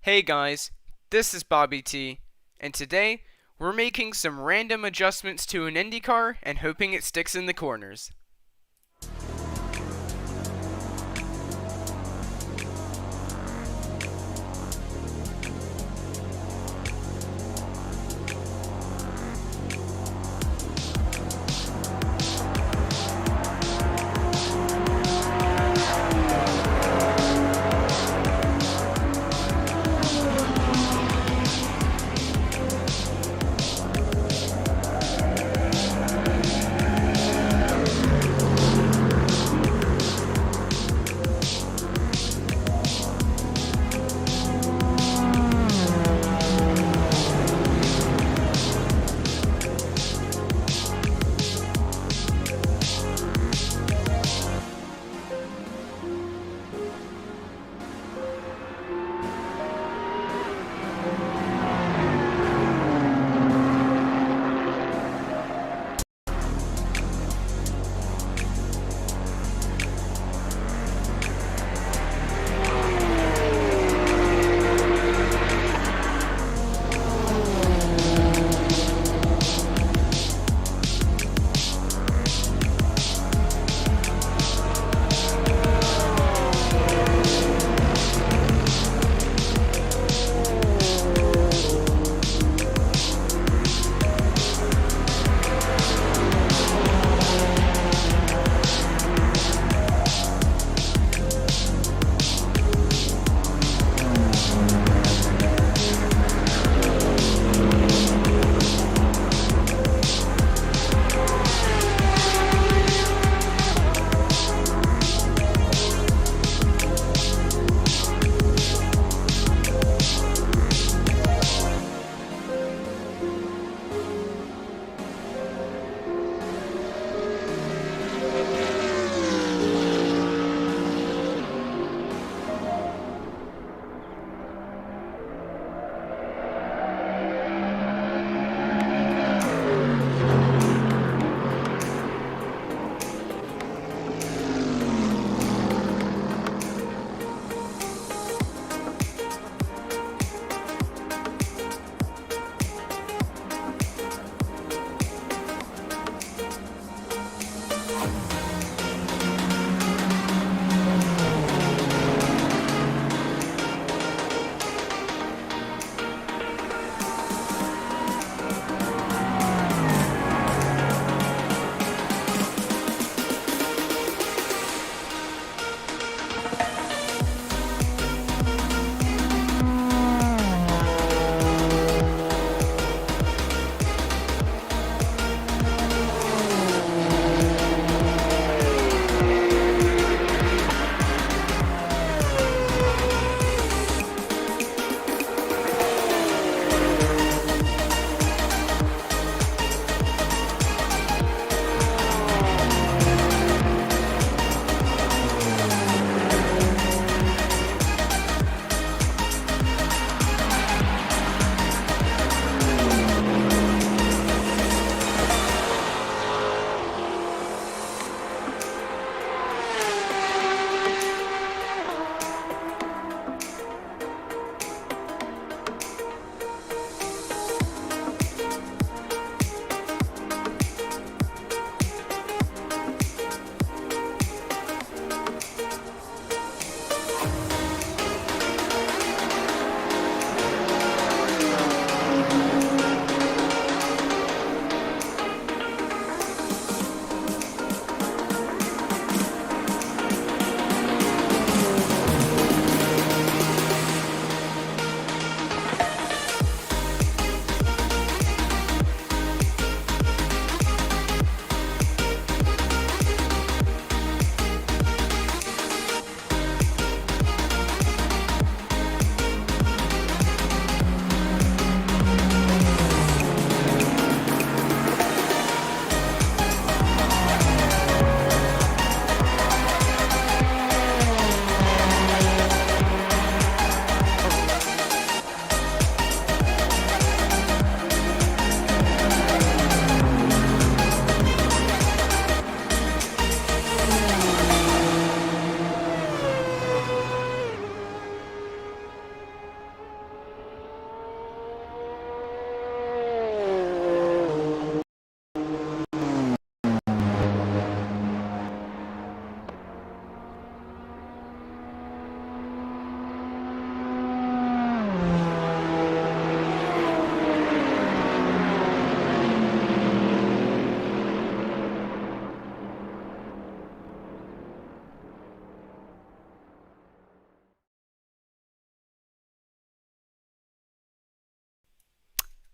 Hey guys, this is Bobby T, and today we're making some random adjustments to an Indy car and hoping it sticks in the corners.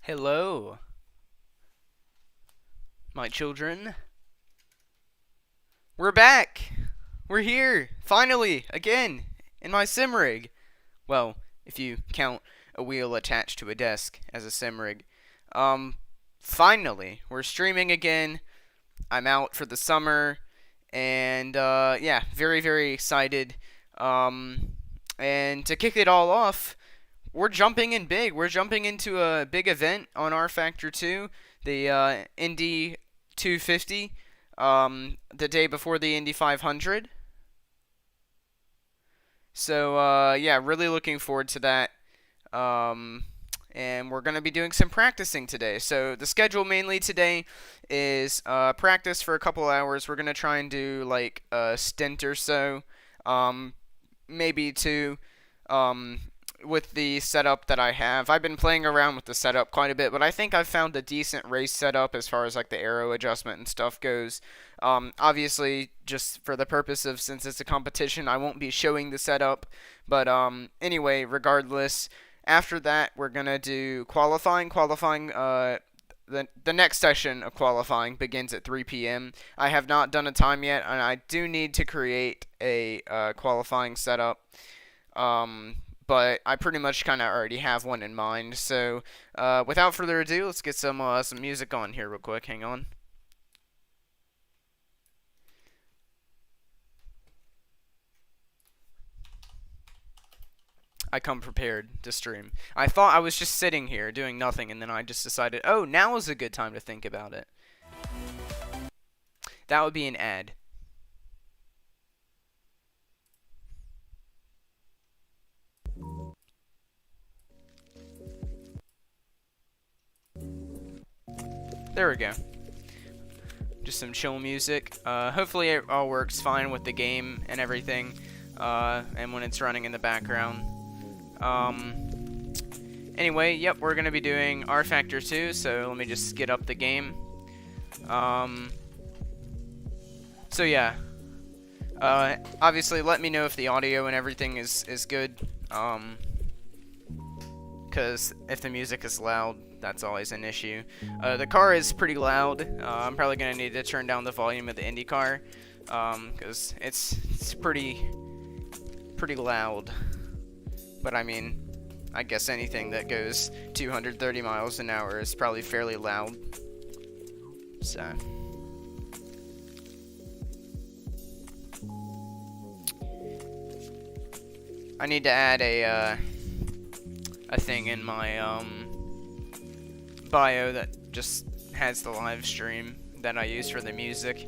Hello, my children. We're back! We're here! Finally! Again! In my sim rig! Well, if you count a wheel attached to a desk as a sim rig. Finally! We're streaming again. I'm out for the summer. And, yeah, very, very excited. And to kick it all off, we're jumping in big. We're jumping into a big event on rFactor 2, the Indy 250, the day before the Indy 500. So, yeah, really looking forward to that. And we're going to be doing some practicing today. So, the schedule mainly today is practice for a couple hours. We're going to try and do like a stint or so, maybe two. With the setup that I have. I've been playing around with the setup quite a bit, but I think I've found a decent race setup as far as like the aero adjustment and stuff goes. Obviously, just for the purpose of, since it's a competition, I won't be showing the setup. But anyway, regardless, after that we're gonna do qualifying. The next session of qualifying begins at 3 p.m. I have not done a time yet, and I do need to create a qualifying setup. But I pretty much kind of already have one in mind. So, without further ado, let's get some music on here real quick. Hang on. I come prepared to stream. I thought I was just sitting here doing nothing, and then I just decided, oh, now is a good time to think about it. That would be an ad. There we go. Just some chill music. Hopefully it all works fine with the game and everything, and when it's running in the background. Anyway, yep, we're going to be doing rFactor 2, so let me just get up the game. So yeah. Obviously, let me know if the audio and everything is good, because if the music is loud, that's always an issue. The car is pretty loud. I'm probably going to need to turn down the volume of the Indy car, because it's pretty loud. But I mean, I guess anything that goes 230 miles an hour is probably fairly loud. So I need to add a thing in my bio that just has the live stream that I use for the music,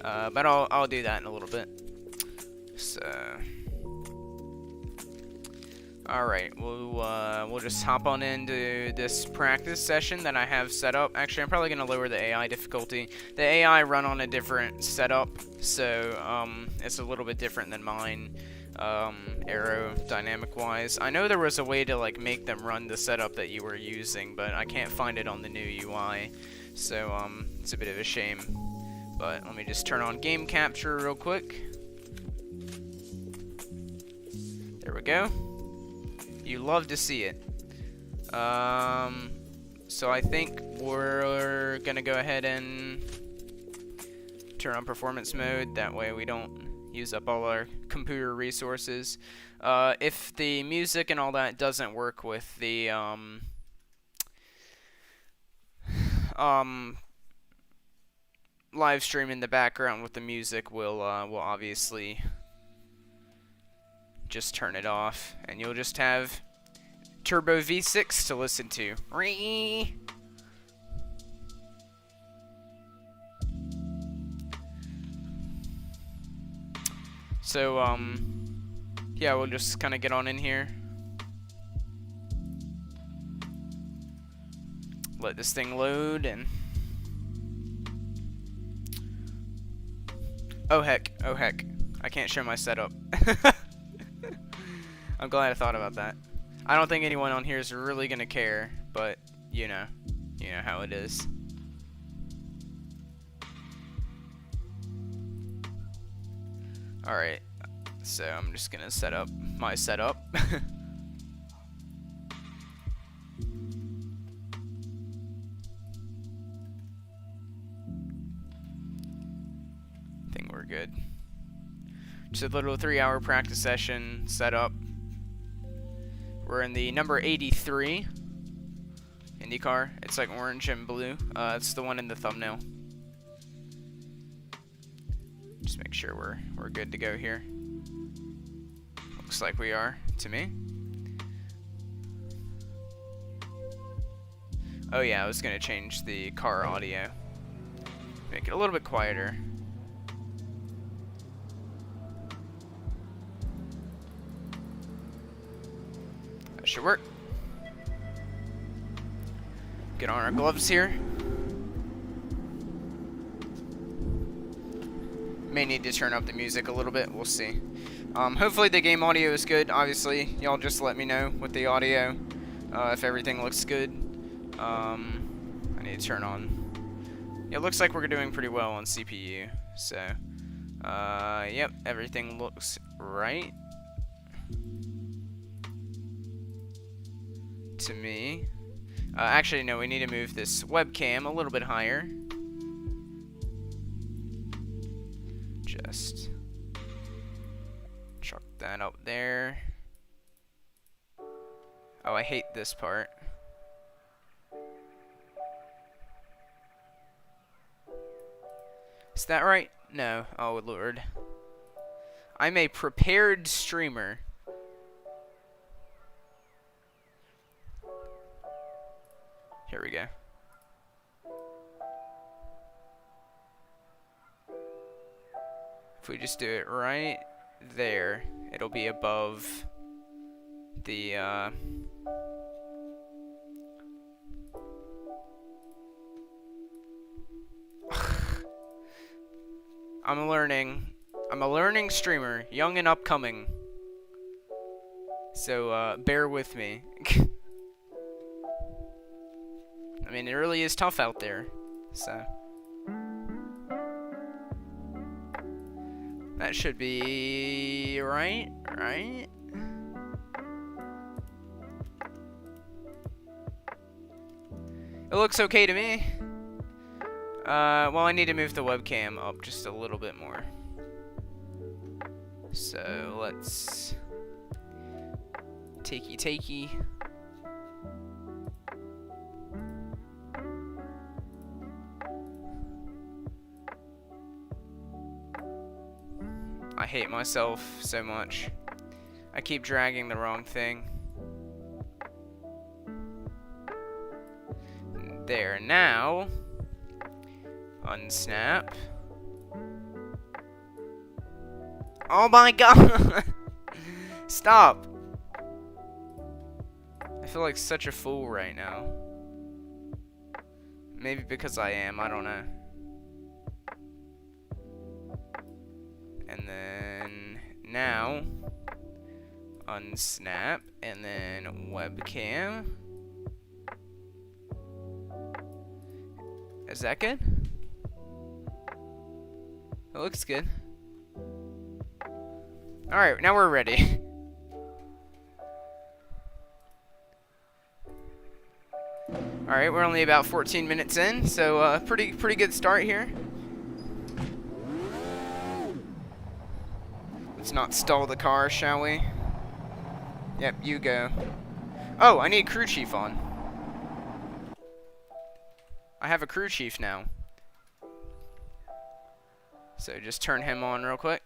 but I'll do that in a little bit. So, all right, we'll just hop on into this practice session that I have set up. Actually, I'm probably gonna lower the AI difficulty. The AI run on a different setup, so it's a little bit different than mine. Aerodynamic wise. I know there was a way to like make them run the setup that you were using, but I can't find it on the new UI, so it's a bit of a shame. But let me just turn on game capture real quick. There we go. You love to see it. So I think we're gonna go ahead and turn on performance mode, that way we don't use up all our computer resources. If the music and all that doesn't work with the live stream in the background with the music, we'll obviously just turn it off, and you'll just have Turbo V6 to listen to. So, yeah, we'll just kind of get on in here. Let this thing load, and... oh heck, I can't show my setup. I'm glad I thought about that. I don't think anyone on here is really gonna care, but, you know how it is. Alright, so I'm just gonna set up my setup. Just a little 3-hour practice session set up. We're in the number 83 Indy car. It's like orange and blue. It's the one in the thumbnail. Just make sure we're good to go here. Looks like we are, to me. Oh yeah, I was gonna change the car audio. Make it a little bit quieter. That should work. Get on our gloves here. May need to turn up the music a little bit, we'll see. Hopefully the game audio is good. Obviously, y'all just let me know with the audio if everything looks good. I need to turn on. It looks like we're doing pretty well on CPU, so yep, everything looks right to me. Actually, no, we need to move this webcam a little bit higher. Just chuck that up there. Oh, I hate this part. Is that right? No. Oh, Lord. I'm a prepared streamer. Here we go. If we just do it right there, it'll be above the, I'm a learning streamer, young and upcoming. So, bear with me. I mean, it really is tough out there, so. That should be right? It looks okay to me. Well, I need to move the webcam up just a little bit more. So, let's takey. I hate myself so much. I keep dragging the wrong thing. There, now. Unsnap. Oh my god! Stop! I feel like such a fool right now. Maybe because I am, I don't know. And then now unsnap and then webcam. Is that good? It looks good. Alright, now we're ready. Alright, we're only about 14 minutes in, so pretty good start here. Let's not stall the car, shall we? Yep, you go. Oh, I need crew chief on. I have a crew chief now. So just turn him on real quick.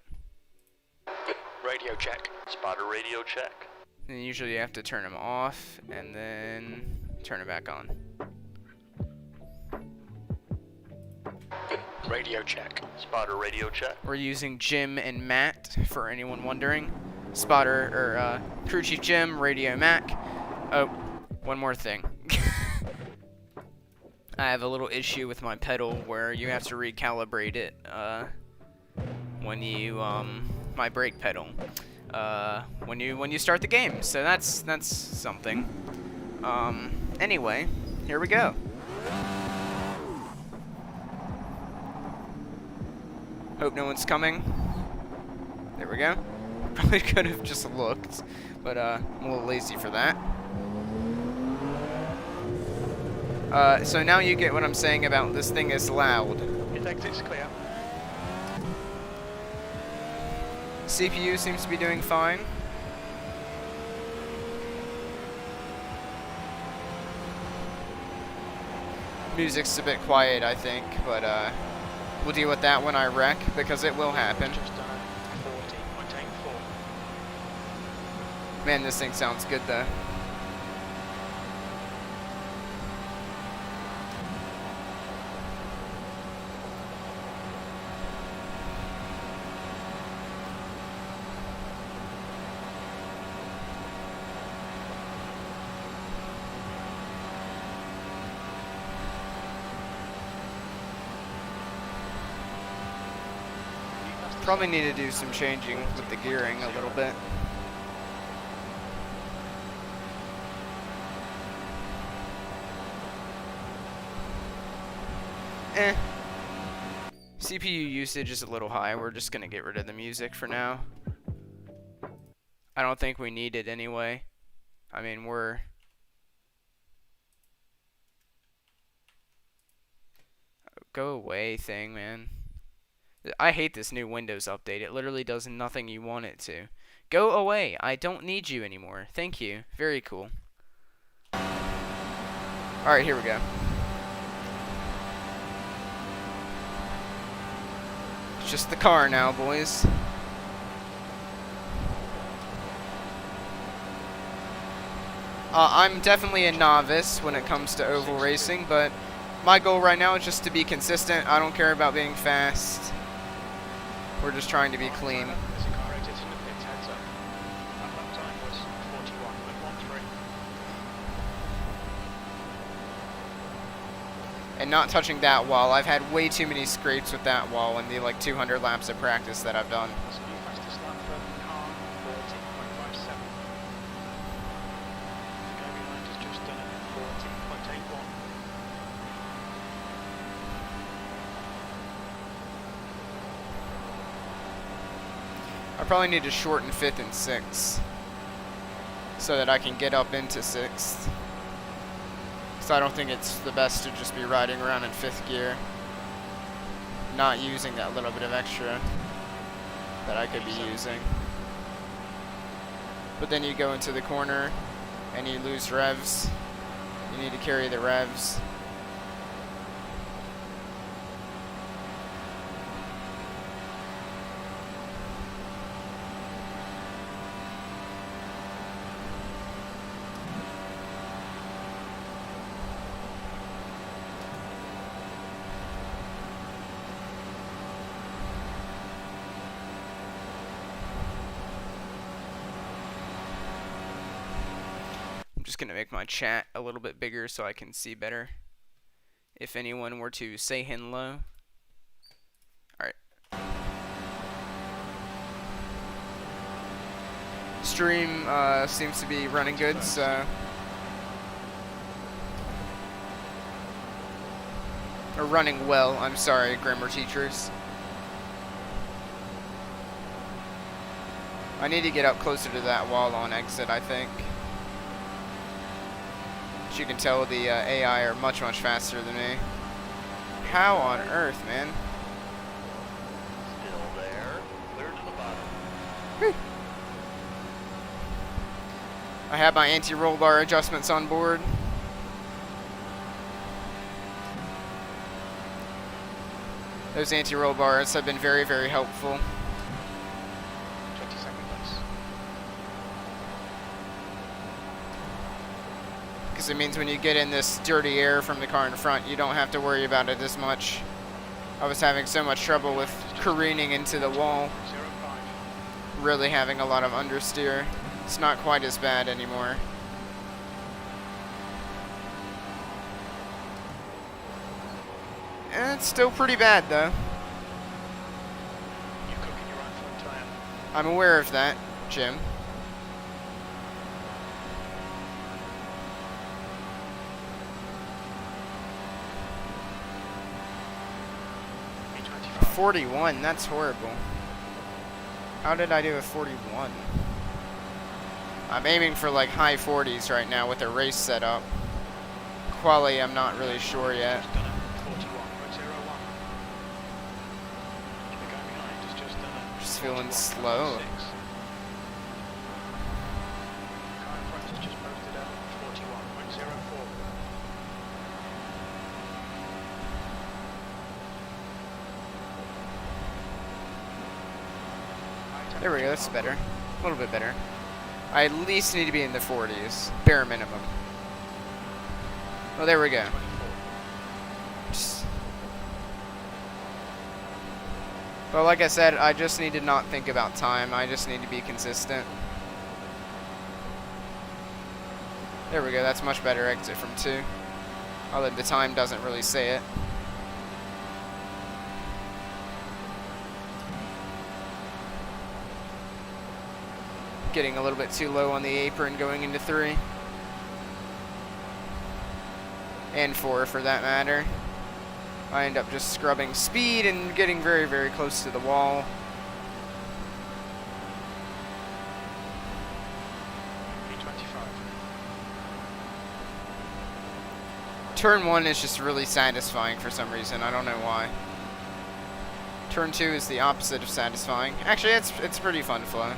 Radio check. Spotter radio check. And usually you have to turn him off and then turn it back on. Radio check. Spotter radio check. We're using Jim and Matt for anyone wondering. Spotter or crew chief Jim, radio Mac. Oh, one more thing. I have a little issue with my pedal where you have to recalibrate it when you my brake pedal when you start the game. So that's something. Anyway, here we go. Hope no one's coming. There we go. Probably could have just looked, but I'm a little lazy for that. So now you get what I'm saying about this thing is loud. Your exit's clear. CPU seems to be doing fine. Music's a bit quiet, I think, but we'll deal with that when I wreck, because it will happen. Just done 40.84. Man, this thing sounds good, though. Probably need to do some changing with the gearing a little bit. CPU usage is a little high. We're just gonna get rid of the music for now. I don't think we need it anyway. I mean, we're... Go away thing, man. I hate this new Windows update. It literally does nothing you want it to. Go away. I don't need you anymore. Thank you. Very cool. Alright, here we go. It's just the car now, boys. I'm definitely a novice when it comes to oval racing, but my goal right now is just to be consistent. I don't care about being fast. We're just trying to be clean. There's a car exiting the pits, heads up. That lap time was 41.13. And not touching that wall. I've had way too many scrapes with that wall in the like 200 laps of practice that I've done. That's the new fastest lap for the car, 40.57. The guy behind has just done it, 40.81. I probably need to shorten 5th and 6th so that I can get up into 6th. So I don't think it's the best to just be riding around in 5th gear, not using that little bit of extra that I could be using. But then you go into the corner and you lose revs. You need to carry the revs. Just gonna make my chat a little bit bigger so I can see better if anyone were to say hello. Alright. Stream seems to be running good, so... Or running well, I'm sorry, grammar teachers. I need to get up closer to that wall on exit, I think. As you can tell, the AI are much, much faster than me. How on earth, man? Still there, clear to the bottom. Whew. I have my anti-roll bar adjustments on board. Those anti-roll bars have been very, very helpful. 20 seconds less. Because it means when you get in this dirty air from the car in front, you don't have to worry about it as much. I was having so much trouble with careening into the wall, 0.05. really having a lot of understeer. It's not quite as bad anymore. It's still pretty bad though. You're cooking your own front tyre. I'm aware of that, Jim. E25. 41, that's horrible. How did I do a 41? I'm aiming for like high 40s right now with a race set up. Quali, I'm not really sure yet. Just done it, 41.01. The guy behind has just done it. Just just feeling slow. 41.6. Car in front has just posted a 41.04. There we go, that's better. A little bit better. I at least need to be in the 40s, bare minimum. Oh, there we go. Just... Well, like I said, I just need to not think about time. I just need to be consistent. There we go, that's much better. Exit from 2. Although the time doesn't really say it. Getting a little bit too low on the apron going into 3. And 4 for that matter. I end up just scrubbing speed and getting very, very close to the wall. Turn 1 is just really satisfying for some reason. I don't know why. Turn 2 is the opposite of satisfying. Actually, it's pretty fun flow.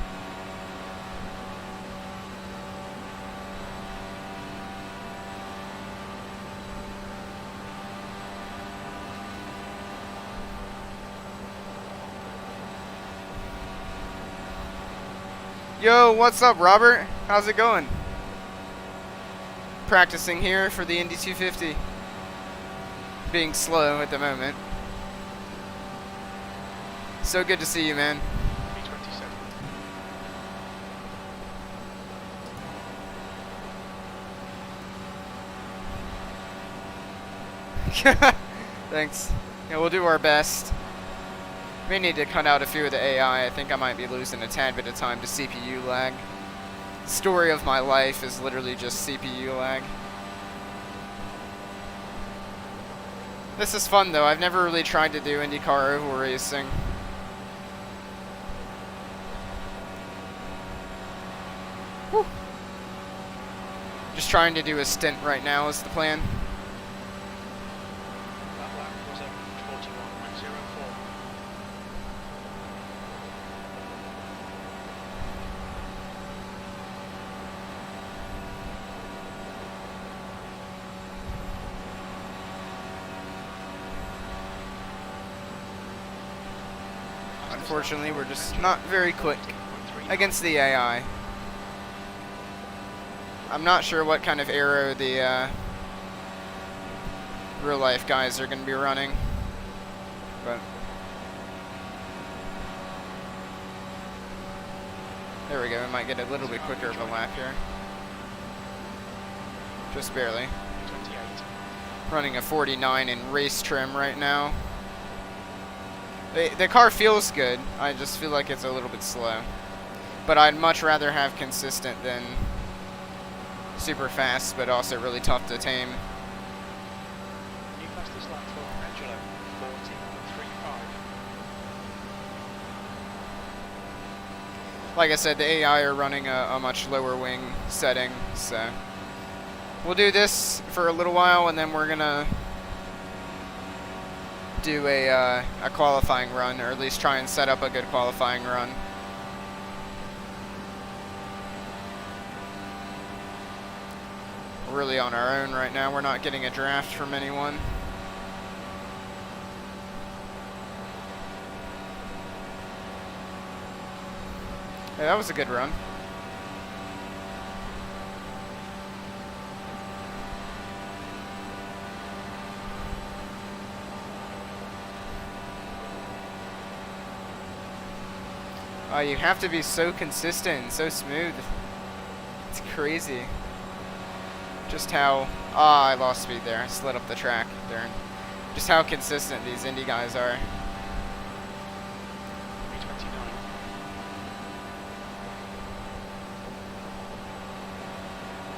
Yo, what's up, Robert? How's it going? Practicing here for the Indy 250. Being slow at the moment. So good to see you, man. Thanks. Yeah, we'll do our best. May need to cut out a few of the AI. I think I might be losing a tad bit of time to CPU lag. Story of my life is literally just CPU lag. This is fun though. I've never really tried to do IndyCar oval racing. Whew. Just trying to do a stint right now is the plan. That lap was a 41.04. Unfortunately, we're just not very quick against the AI. I'm not sure what kind of aero the real life guys are going to be running, but there we go. We might get a little bit quicker of a lap here. Just barely. 28. Running a 49 in race trim right now. The car feels good. I just feel like it's a little bit slow. But I'd much rather have consistent than super fast, but also really tough to tame. New fastest lap for Angelo, 40.35. Like I said, the AI are running a much lower wing setting, so we'll do this for a little while, and then we're gonna do a qualifying run, or at least try and set up a good qualifying run. We're really on our own right now. We're not getting a draft from anyone. Yeah, that was a good run. You have to be so consistent and so smooth. It's crazy. Just how... I lost speed there. I slid up the track there. Just how consistent these Indy guys are. 329.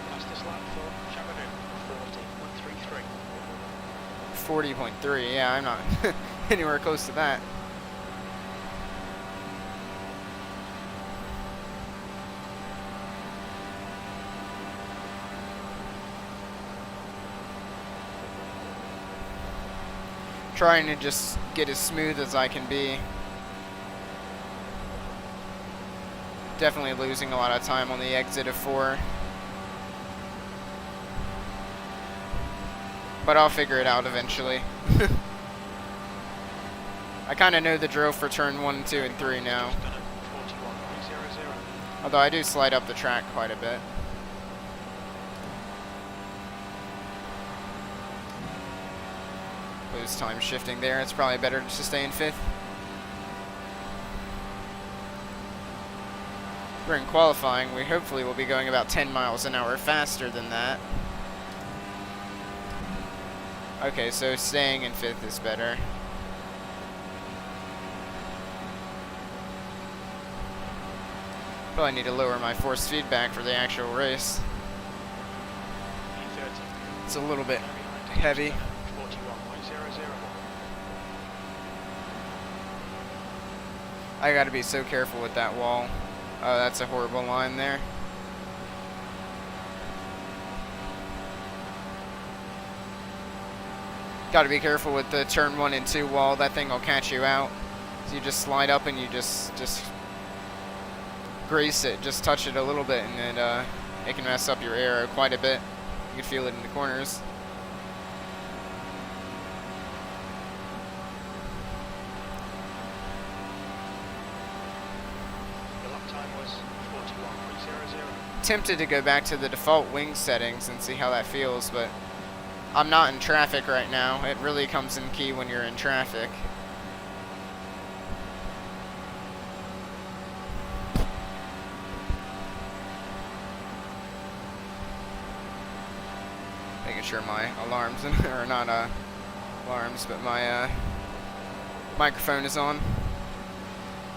Fastest lap for Chabadoo, 40.33. 40.3, yeah, I'm not anywhere close to that. Trying to just get as smooth as I can be. Definitely losing a lot of time on the exit of 4. But I'll figure it out eventually. I kind of know the drill for turn 1, 2, and 3 now. Although I do slide up the track quite a bit. Lose time shifting there. It's probably better to stay in 5th. During qualifying, we hopefully will be going about 10 miles an hour faster than that. Okay, so staying in 5th is better. Probably need to lower my force feedback for the actual race. It's a little bit heavy. I gotta be so careful with that wall. Oh, that's a horrible line there. Gotta be careful with the turn 1 and 2 wall. That thing will catch you out. So you just slide up and you just grace it, just touch it a little bit, and it can mess up your aero quite a bit. You can feel it in the corners. The lap time was 41.00. Tempted to go back to the default wing settings and see how that feels, but I'm not in traffic right now. It really comes in key when you're in traffic. Making sure my alarms, or not alarms, but my microphone is on.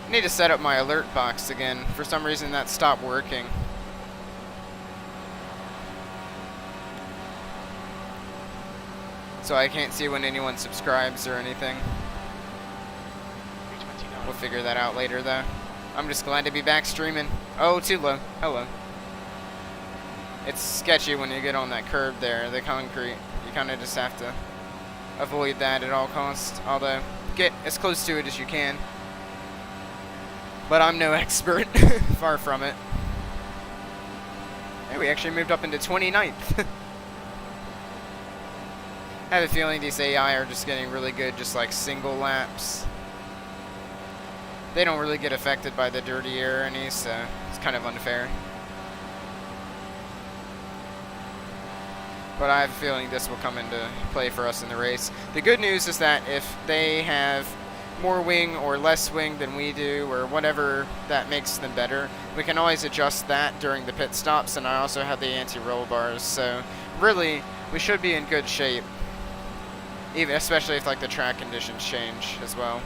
I need to set up my alert box again. For some reason that stopped working. So I can't see when anyone subscribes or anything. We'll figure that out later though. I'm just glad to be back streaming. Oh, too low. Hello. It's sketchy when you get on that curb there, the concrete. You kind of just have to avoid that at all costs. Although, get as close to it as you can. But I'm no expert. Far from it. Hey, we actually moved up into 29th. I have a feeling these AI are just getting really good, just like single laps. They don't really get affected by the dirty air any, so it's kind of unfair. But I have a feeling this will come into play for us in the race. The good news is that if they have more wing or less wing than we do, or whatever that makes them better, we can always adjust that during the pit stops, and I also have the anti-roll bars, so really, we should be in good shape. Even, especially if like the track conditions change as well.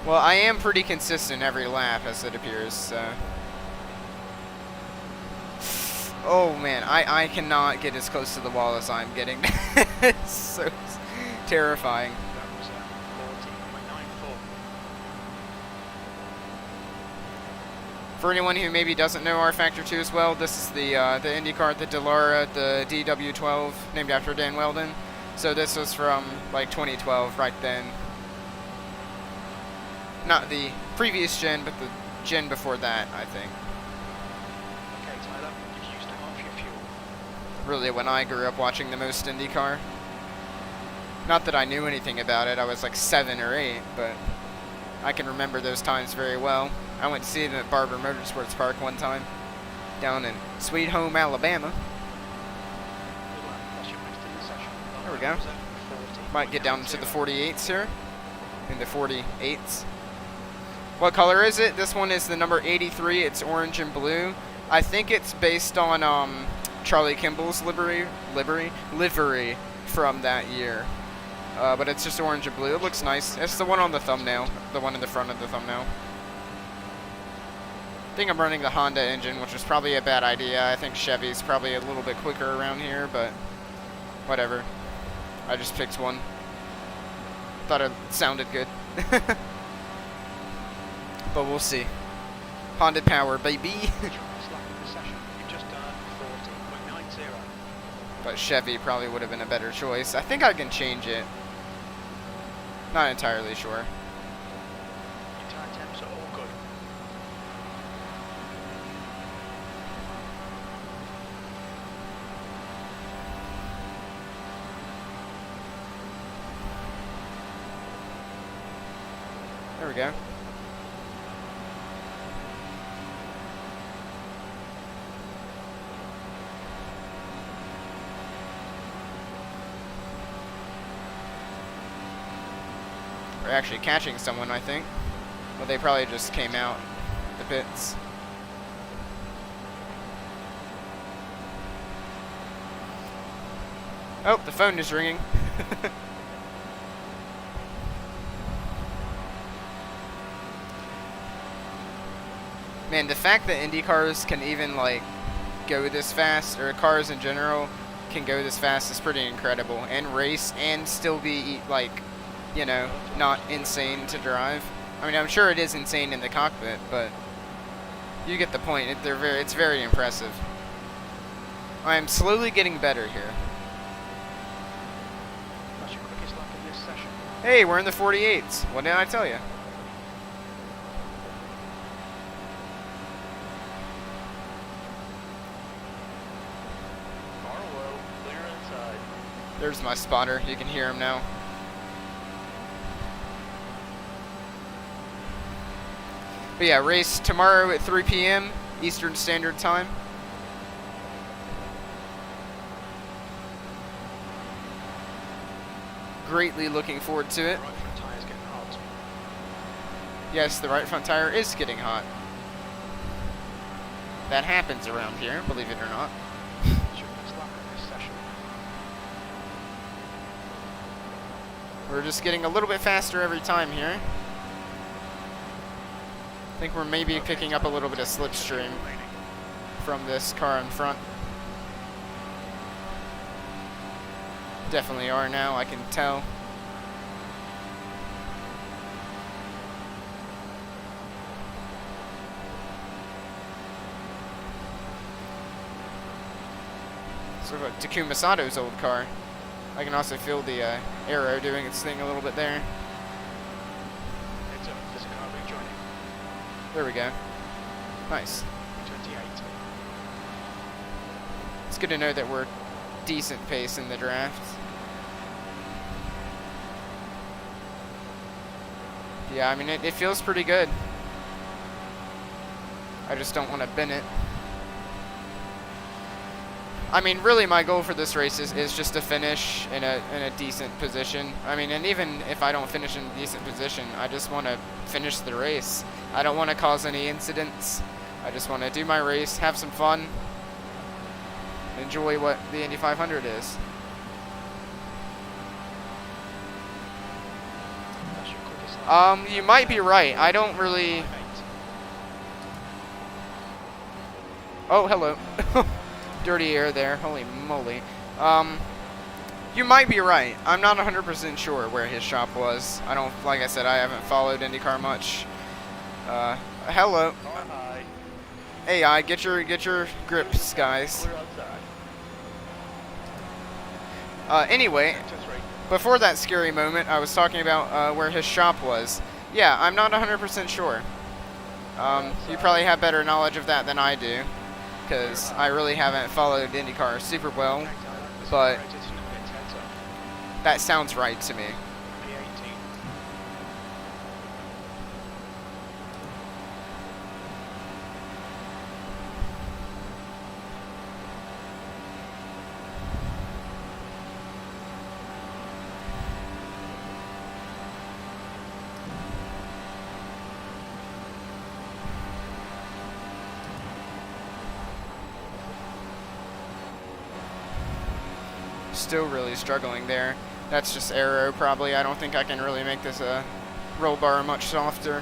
Well, I am pretty consistent every lap, as it appears, so. Oh man, I cannot get as close to the wall as I'm getting. It's so terrifying. That was 40.94. For anyone who maybe doesn't know rFactor 2 as well, this is the Indy car, the Delara, the DW12, named after Dan Weldon. So this was from like 2012, right then. Not the previous gen, but the gen before that, I think. Okay, Tyler, you've used half your fuel. Really, when I grew up watching the most IndyCar. Not that I knew anything about it, I was like 7 or 8, but I can remember those times very well. I went to see them at Barber Motorsports Park one time, down in Sweet Home, Alabama. There we go. Might get down to the 48s here. In the 48s. What color is it? This one is the number 83. It's orange and blue. I think it's based on Charlie Kimball's livery from that year. But it's just orange and blue. It looks nice. It's the one on the thumbnail. The one in the front of the thumbnail. I think I'm running the Honda engine, which is probably a bad idea. I think Chevy's probably a little bit quicker around here, but whatever. I just picked one. Thought it sounded good. But we'll see. Honda power, baby. but Chevy probably would have been a better choice. I think I can change it. Not entirely sure. Your tire temps are all good. There we go. We're actually catching someone, I think. Well, they probably just came out the pits. Oh, the phone is ringing. Man, the fact that Indy cars can even like go this fast, or cars in general can go this fast, is pretty incredible. And race and still be like, you know, not insane to drive. I mean, I'm sure it is insane in the cockpit, but you get the point. It's very impressive. I am slowly getting better here. That's your quickest lap of this session. Hey, we're in the 48s. What did I tell you? Barlow, clear inside. There's my spotter. You can hear him now. But yeah, race tomorrow at 3 p.m. Eastern Standard Time. Greatly looking forward to it. Right front tire's getting hot. Yes, the right front tire is getting hot. That happens around here, believe it or not. That's your quickest lap of this session. We're just getting a little bit faster every time here. I think we're maybe picking up a little bit of slipstream from this car in front. Definitely are now, I can tell. Sort of like Takuma Sato's old car. I can also feel the arrow doing its thing a little bit there. Heads up, there's a car rejoining. There we go. Nice. 28. It's good to know that we're decent pace in the draft. Yeah, I mean, it feels pretty good. I just don't want to bin it. I mean, really, my goal for this race is just to finish in a decent position. I mean, and even if I don't finish in a decent position, I just want to finish the race. I don't want to cause any incidents. I just want to do my race, have some fun, enjoy what the Indy 500 is. That's your quickest lap. You might be right. I don't really... 5.8. Oh, hello. Dirty air there. Holy moly. You might be right. I'm not 100% sure where his shop was. I don't, like I said, I haven't followed IndyCar much. Hello. Car high. AI, get your grips, guys. Clear outside. Anyway, Sector 3. before that scary moment, I was talking about where his shop was. Yeah, I'm not 100% sure. You probably have better knowledge of that than I do, because I really haven't followed IndyCar super well, but that sounds right to me. P18. Still really struggling there. That's just aero probably. I don't think I can really make this roll bar much softer.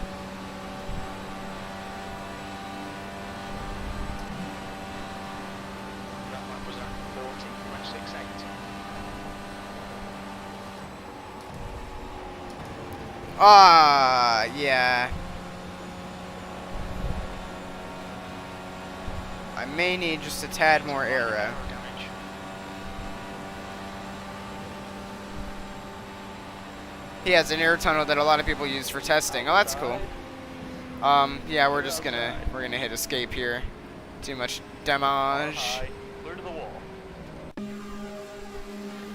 That lap was at 40.68. Ah, yeah. I may need just a tad more aero. Damage. He has an air tunnel that a lot of people use for testing. Oh, that's cool. Yeah, we're gonna hit escape here. Too much damage. Clear to the wall.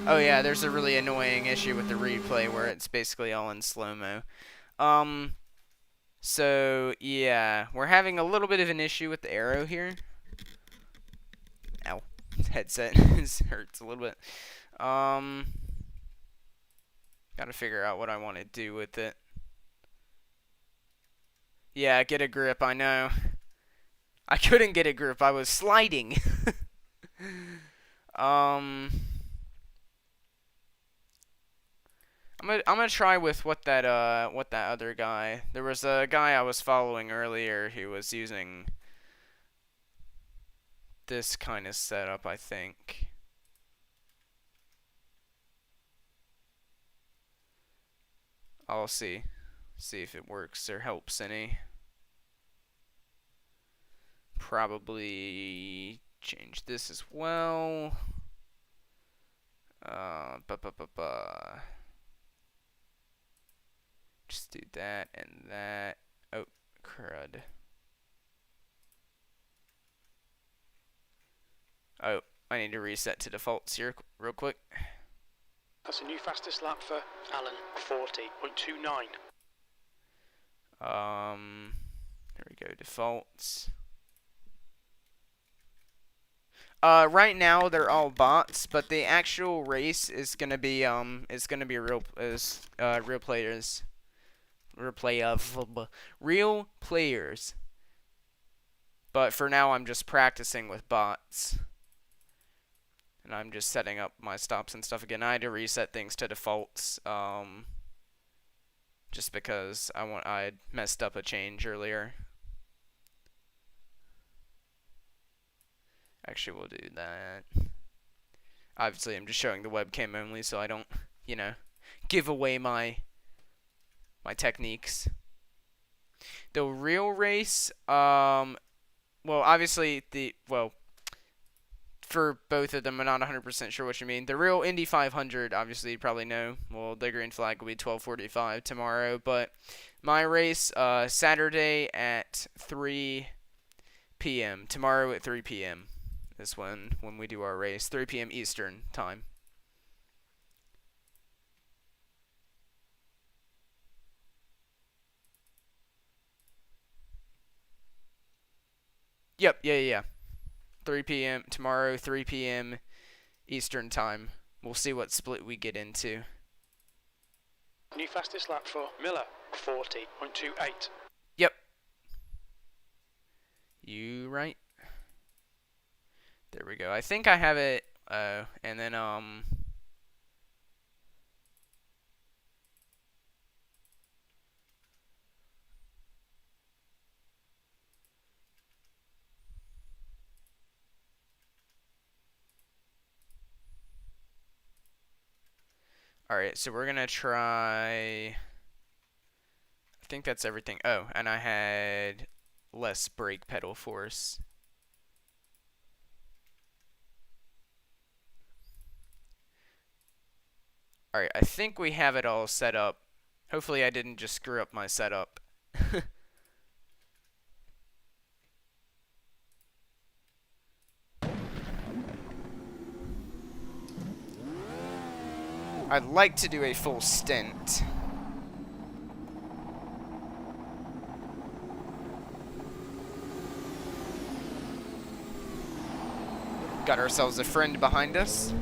Oh yeah, there's a really annoying issue with the replay where it's basically all in slow-mo. So yeah, we're having a little bit of an issue with the arrow here. Ow, headset hurts a little bit. Gotta figure out what I want to do with it. Yeah, get a grip, I know. I couldn't get a grip, I was sliding. I'm gonna try with what that other guy. There was a guy I was following earlier who was using this kind of setup, I think. I'll see if it works or helps any. Probably change this as well. Just do that and that. Oh, crud. Oh, I need to reset to defaults here real quick. That's a new fastest lap for Alan, 40.29. There we go, defaults. Right now they're all bots, but the actual race is gonna be real players. Real players. But for now I'm just practicing with bots. And I'm just setting up my stops and stuff again. I had to reset things to defaults, just because I had messed up a change earlier. Actually, we'll do that. Obviously, I'm just showing the webcam only, so I don't, you know, give away my techniques. The real race, well, obviously for both of them, I'm not 100% sure what you mean. The real Indy 500, obviously, you probably know. Well, the green flag will be 12:45 tomorrow, but my race, Saturday at 3 p.m. Tomorrow at 3 p.m. is when we do our race. 3 p.m. Eastern time. Yep, yeah. 3 p.m. tomorrow, 3 p.m. Eastern time. We'll see what split we get into. New fastest lap for Miller, 40.28. Yep. You right? There we go. I think I have it. And then Alright, so we're gonna try. I think that's everything. Oh, and I had less brake pedal force. Alright, I think we have it all set up. Hopefully I didn't just screw up my setup. I'd like to do a full stint. Got ourselves a friend behind us.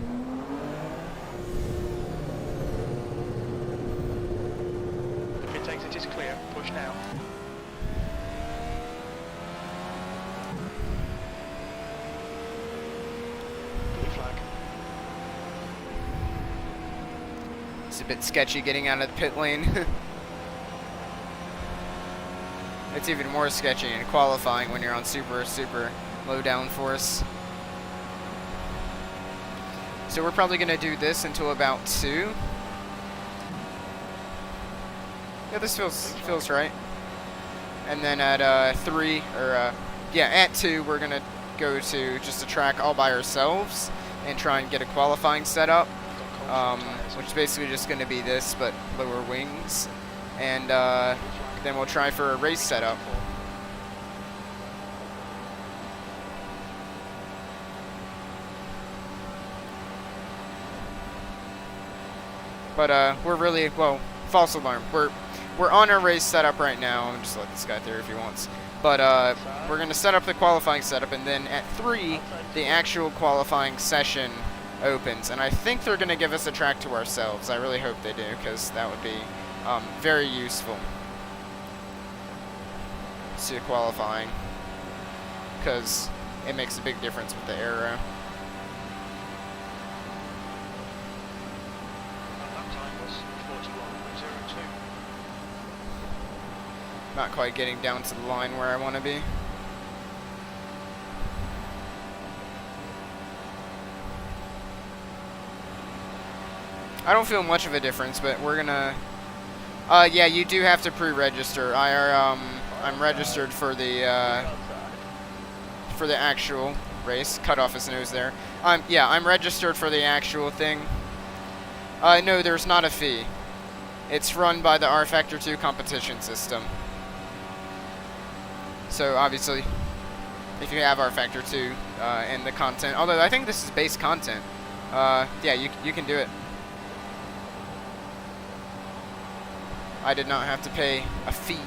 The pit exit is clear. Push now. Blue flag. It's a bit sketchy getting out of the pit lane. It's even more sketchy in qualifying when you're on super low downforce. So we're probably going to do this until about 2. Yeah, this feels right. And then at 3, or at 2, we're going to go to just a track all by ourselves and try and get a qualifying setup. which is basically just going to be this, but lower wings. And then we'll try for a race setup. But we're really, well, false alarm. We're on our race setup right now. I'm just let this guy through if he wants. But we're gonna set up the qualifying setup, and then at 3, the actual qualifying session opens. And I think they're gonna give us a track to ourselves. I really hope they do, because that would be very useful to qualifying, because it makes a big difference with the aero. Not quite getting down to the line where I want to be. I don't feel much of a difference, but we're gonna. Yeah, you do have to pre-register. I'm registered for the actual race. Cut off his nose there. Yeah, I'm registered for the actual thing. No, there's not a fee. It's run by the rFactor 2 competition system. So obviously, if you have rFactor 2 and the content, although I think this is base content, yeah, you can do it. I did not have to pay a fee.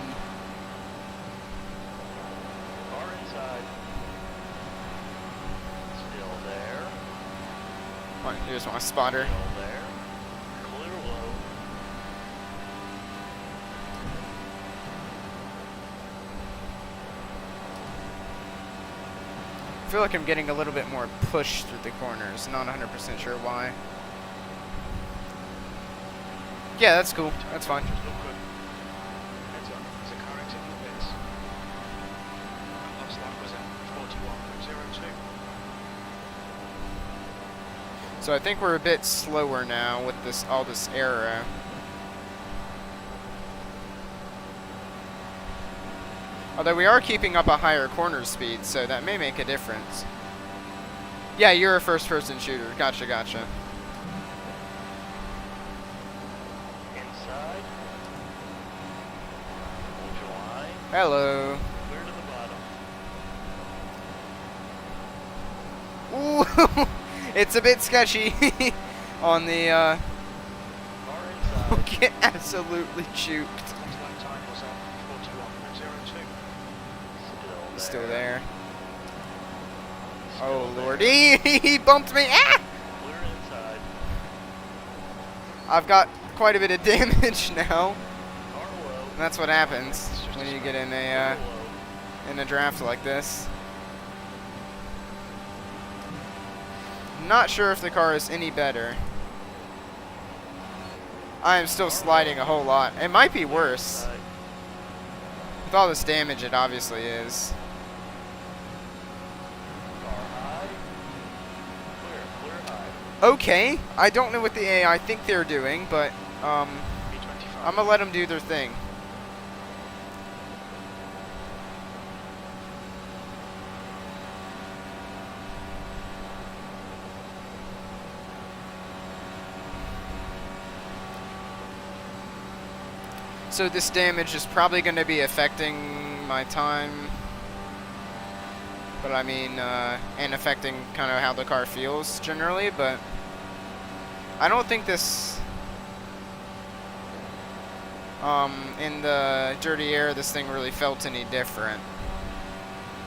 Far inside. Still there. All right, here's my spotter. Still there. Clear low. I feel like I'm getting a little bit more push through the corners. Not 100% sure why. Yeah, that's cool. That's fine. Just look good. Heads up. There's a car exiting the pits. That last lap was at 41.02. So I think we're a bit slower now with all this aero. Although we are keeping up a higher corner speed, so that may make a difference. Yeah, you're a first-person shooter. Gotcha, gotcha. Inside. Hold your line. Hello. Clear to the bottom. Ooh, it's a bit sketchy on the, Far inside. get absolutely juked. Next lap time was at 41.02. Still there. Oh, Lord. He bumped me. Ah! Clear inside. I've got quite a bit of damage now. Car low. And that's what happens when you get in Car a, low. in a draft like this. Not sure if the car is any better. I am still sliding a whole lot. It might be worse. Inside. With all this damage, it obviously is. Car high. Clear high. Okay, I don't know what the AI think they're doing, but B25. I'm gonna let them do their thing. So this damage is probably going to be affecting my time, but I mean, and affecting kind of how the car feels generally, but I don't think this, in the dirty air, this thing really felt any different.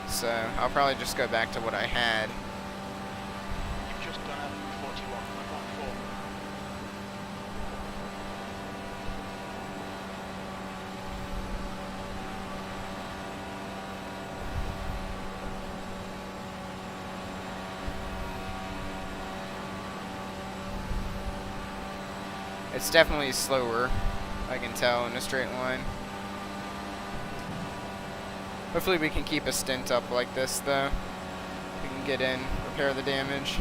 So I'll probably just go back to what I had. You've just done a 41. I'm on 4. It's definitely slower, I can tell, in a straight line. Hopefully we can keep a stint up like this, though. We can get in, repair the damage.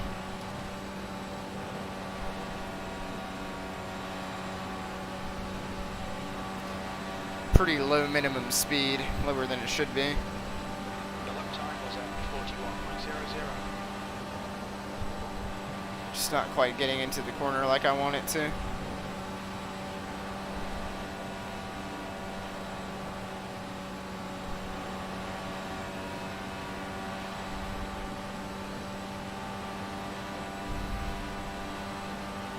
Pretty low minimum speed, lower than it should be. The lap time was at 41.00. It's not quite getting into the corner like I want it to.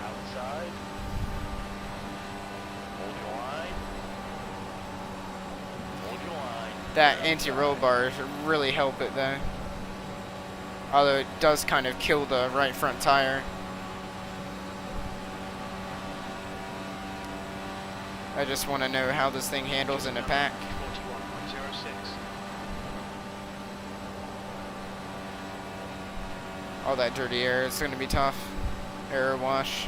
Outside. Hold your line. Hold your line. That anti-roll bar should really help it though. Although it does kind of kill the right front tire. I just want to know how this thing handles in a pack. 41.06. All that dirty air, it's going to be tough. Air wash.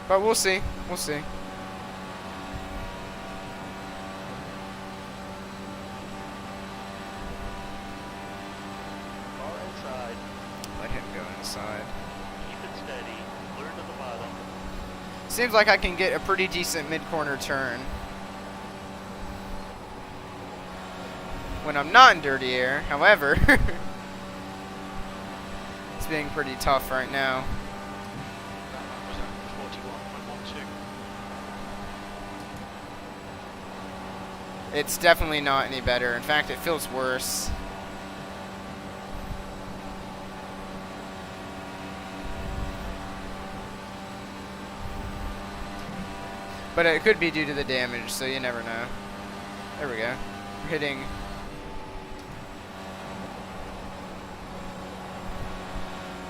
But we'll see. We'll see. Car inside. Let him go inside. Keep it steady. Clear to the bottom. Seems like I can get a pretty decent mid-corner turn. When I'm not in dirty air, however, it's being pretty tough right now. That lap was at 41.12. It's definitely not any better. In fact, it feels worse. But it could be due to the damage, so you never know. There we go. We're hitting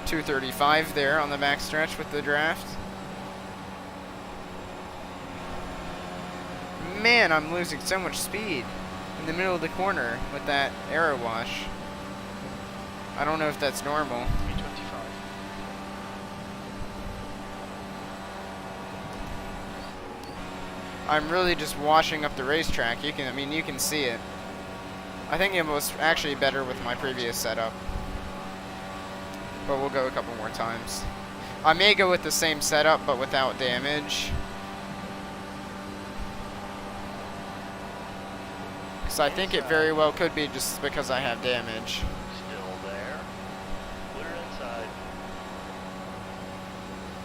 235 there on the backstretch with the draft. Man, I'm losing so much speed in the middle of the corner with that aero wash. I don't know if that's normal. 325. I'm really just washing up the racetrack. You can see it. I think it was actually better with my previous setup. But we'll go a couple more times. I may go with the same setup, but without damage. So I think it very well could be just because I have damage. Still there. Clear inside.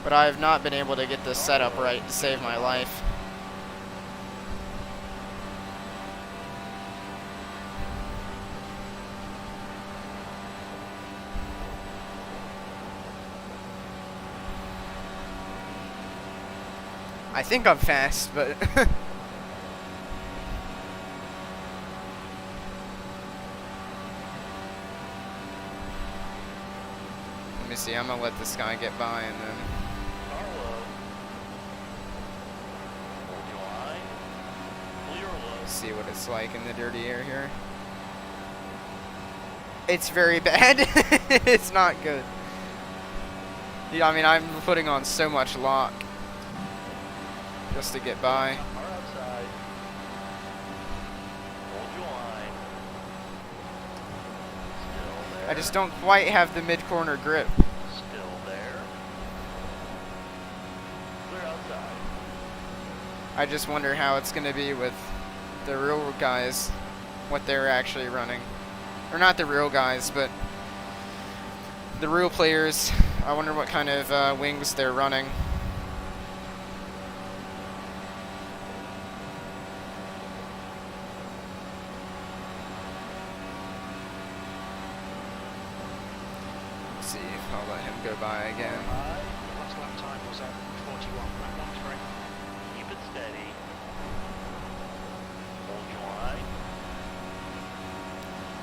But I have not been able to get this setup right to save my life. I think I'm fast, but let me see. I'm gonna let this guy get by and then. Car low. Hold your line. Clear low. See what it's like in the dirty air here. It's very bad. It's not good. Yeah, I mean, I'm putting on so much lock just to get by. Car outside. Hold your line. Still there. I just don't quite have the mid-corner grip. Still there. Clear outside. I just wonder how it's going to be with the real guys, what they're actually running. Or not the real guys, but the real players. I wonder what kind of wings they're running. Let's see if I'll let him go by again. High. The last lap time was at 41.13. Keep it steady. Hold your line.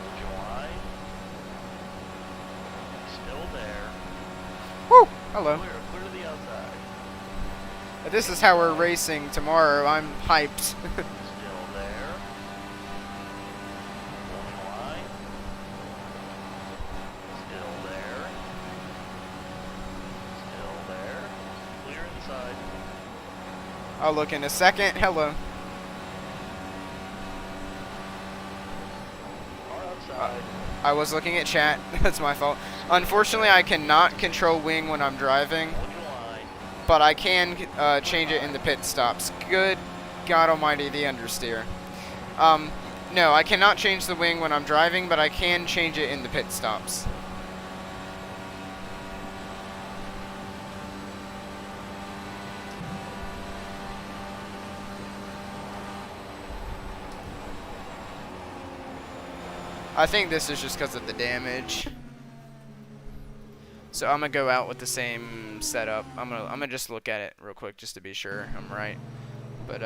Hold your line. Still there. Woo! Hello. Clear. Clear to the outside. If this is how we're racing tomorrow, I'm hyped. Still there. Hold your line. Still there. Still there. Clear inside. I'll look in a second. Hello. Car outside. I was looking at chat. That's my fault. Unfortunately, I cannot control wing when I'm driving, Hold your line. but I can change it in the pit stops. Good God Almighty, the understeer. No, I cannot change the wing when I'm driving, but I can change it in the pit stops. I think this is just because of the damage. So I'm gonna go out with the same setup. I'm gonna just look at it real quick just to be sure I'm right. But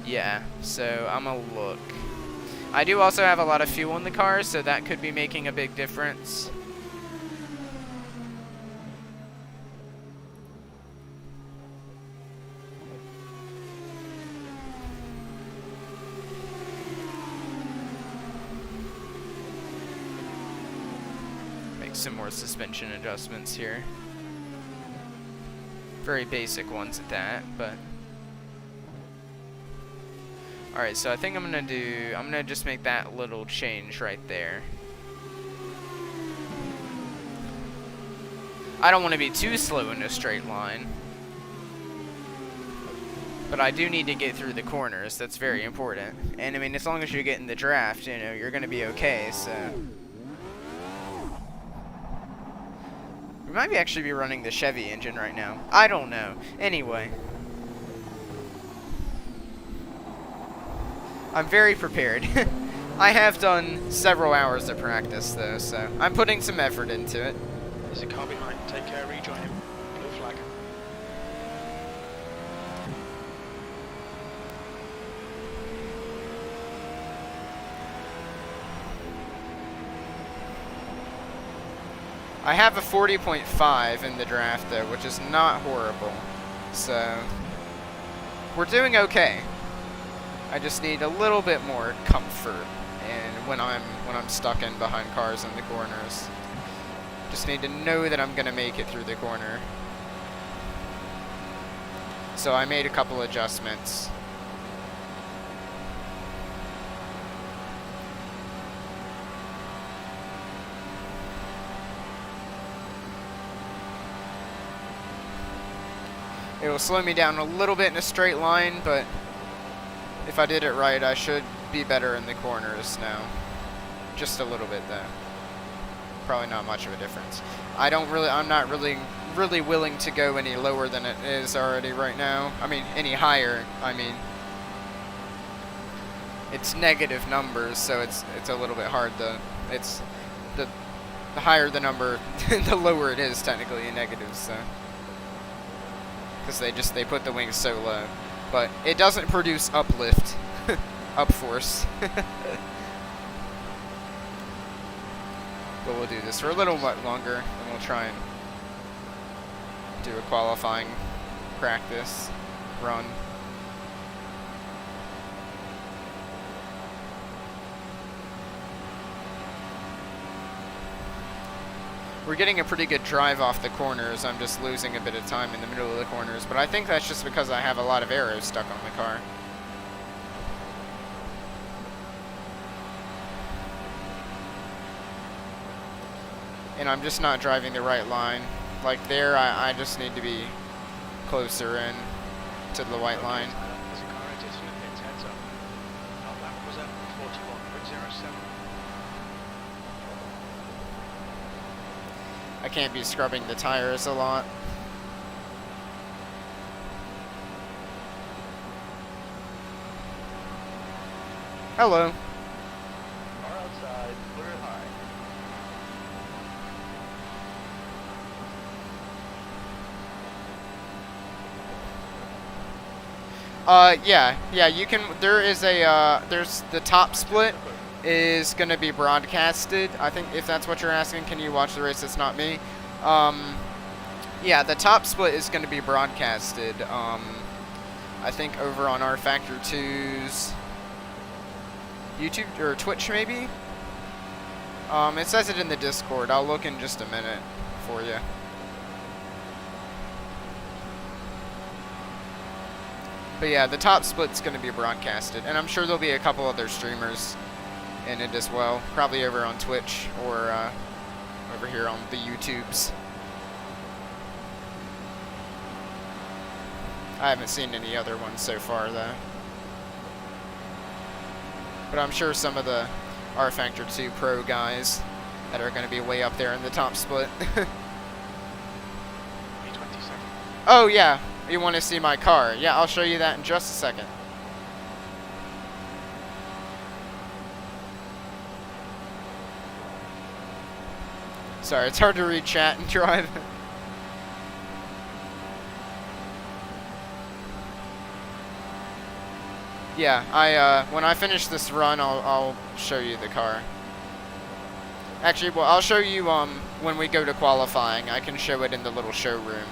yeah. So I'm gonna look. I do also have a lot of fuel in the car, so that could be making a big difference. Some more suspension adjustments here. Very basic ones at that, but alright, so I think I'm gonna just make that little change right there. I don't want to be too slow in a straight line, but I do need to get through the corners. That's very important. And I mean, as long as you get in the draft, you know, you're gonna be okay, so we might actually be running the Chevy engine right now. I don't know. Anyway. I'm very prepared. I have done several hours of practice, though, so I'm putting some effort into it. There's a car behind. Take care, rejoin him. Blue flag. I have a 40.5 in the draft, though, which is not horrible. So we're doing okay. I just need a little bit more comfort, and when I'm stuck in behind cars in the corners, just need to know that I'm gonna make it through the corner. So I made a couple adjustments. It will slow me down a little bit in a straight line, but if I did it right, I should be better in the corners now. Just a little bit, though. Probably not much of a difference. I'm not really willing to go any lower than it is already right now. I mean, any higher. I mean, it's negative numbers, so it's a little bit hard to. It's the higher the number, the lower it is technically in negatives. So. Because they put the wings so low, but it doesn't produce uplift, up force. But we'll do this for a little bit longer, and we'll try and do a qualifying practice run. We're getting a pretty good drive off the corners. I'm just losing a bit of time in the middle of the corners, but I think that's just because I have a lot of arrows stuck on the car. And I'm just not driving the right line. Like there, I just need to be closer in to the white line. There's a car exit from the pits, heads up. Our lap was at 41.07. I can't be scrubbing the tires a lot. Hello. Car outside, clear high. Yeah, you can, there's the top split is going to be broadcasted. I think if that's what you're asking, can you watch the race? It's not me. Yeah, the top split is going to be broadcasted. I think over on rFactor 2's YouTube or Twitch maybe. It says it in the Discord. I'll look in just a minute for you. But yeah, the top split's going to be broadcasted, and I'm sure there'll be a couple other streamers in it as well, probably over on Twitch or over here on the YouTubes. I haven't seen any other ones so far though, but I'm sure some of the rFactor 2 Pro guys that are going to be way up there in the top split. Be 20 seconds. Oh yeah, You want to see my car? Yeah, I'll show you that in just a second. Sorry, it's hard to read chat and drive. Yeah, when I finish this run, I'll show you the car. Actually, well, I'll show you when we go to qualifying. I can show it in the little showroom.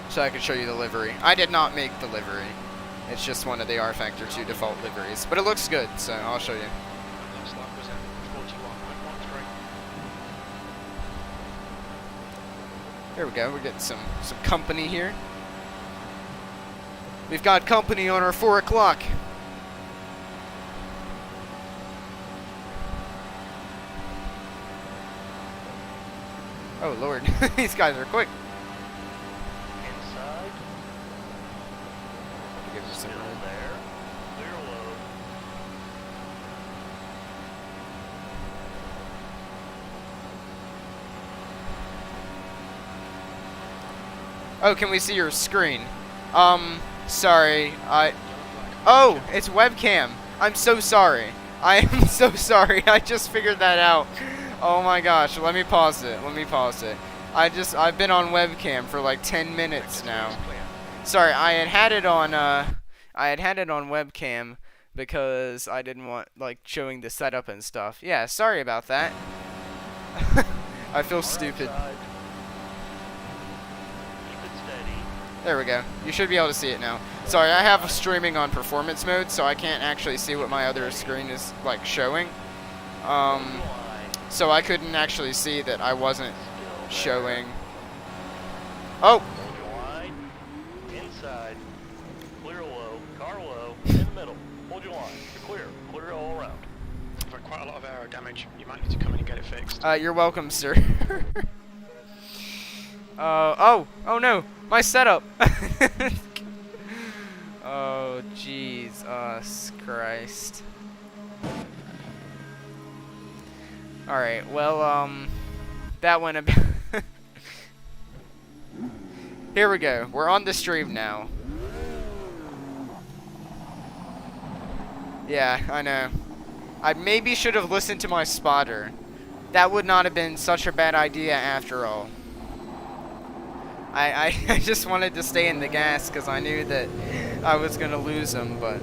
So I can show you the livery. I did not make the livery. It's just one of the rFactor 2 default liveries. But it looks good, so I'll show you. Last lap was at 41.13. There we go. We're getting some company here. We've got company on our 4 o'clock. Oh, Lord. These guys are quick. Inside. Give us some Still room. there. Clear low. Oh, can we see your screen? Sorry. Oh, it's webcam. I'm so sorry. I am so sorry. I just figured that out. Oh my gosh. Let me pause it. I've been on webcam for like 10 minutes now. Sorry, I had it on webcam because I didn't want like showing the setup and stuff. Yeah, sorry about that. I feel stupid. There we go. You should be able to see it now. Sorry, I have streaming on performance mode, so I can't actually see what my other screen is like showing. So I couldn't actually see that I wasn't showing. Oh! Inside. Clear low. Car low. In the middle. Hold your line. You're clear. Clear all around. I've had quite a lot of aero damage. You might need to come in and get it fixed. You're welcome, sir. Oh no, my setup. Oh, Jesus Christ. Alright, well, that went about. Here we go. We're on the stream now. Yeah, I know. I maybe should have listened to my spotter. That would not have been such a bad idea after all. I just wanted to stay in the gas because I knew that I was going to lose them, but...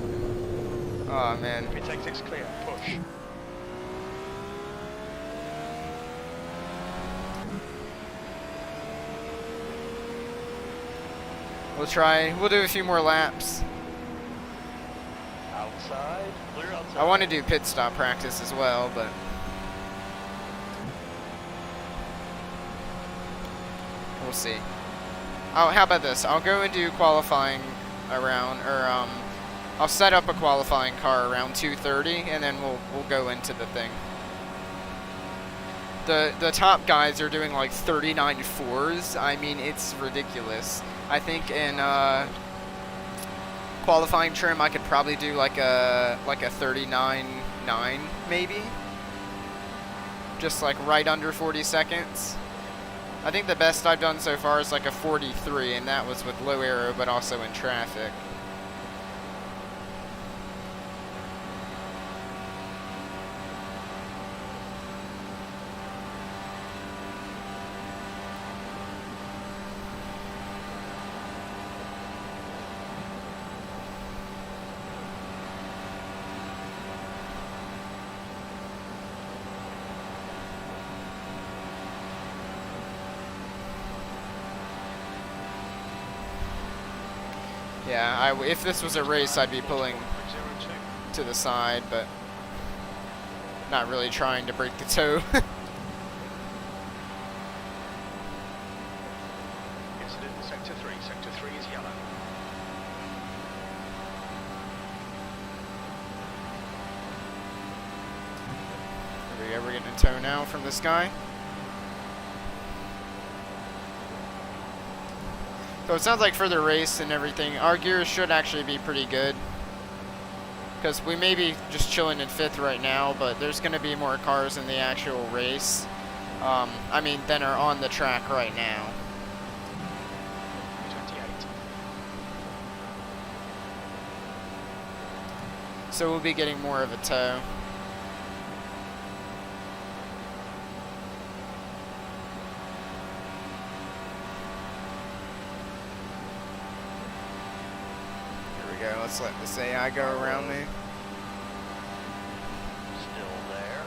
Oh, man. If it takes 6 clear, push. We'll do a few more laps. Outside. Clear outside. I want to do pit stop practice as well, but... We'll see. Oh, how about this? I'll go and do qualifying around, or I'll set up a qualifying car around 2:30, and then we'll go into the thing. The top guys are doing like 39.4s. I mean, it's ridiculous. I think in qualifying trim, I could probably do like a 39.9 maybe, just like right under 40 seconds. I think the best I've done so far is like a 43, and that was with low aero, but also in traffic. Yeah, if this was a race, I'd be pulling to the side, but not really trying to break the toe. Incident in Sector 3. Sector 3 is yellow. There we go, we're getting a tow now from this guy. So it sounds like for the race and everything, our gears should actually be pretty good. Because we may be just chilling in 5th right now, but there's going to be more cars in the actual race. I mean, than are on the track right now. So we'll be getting more of a tow. Here we go. Let's let this AI go around me. Still there.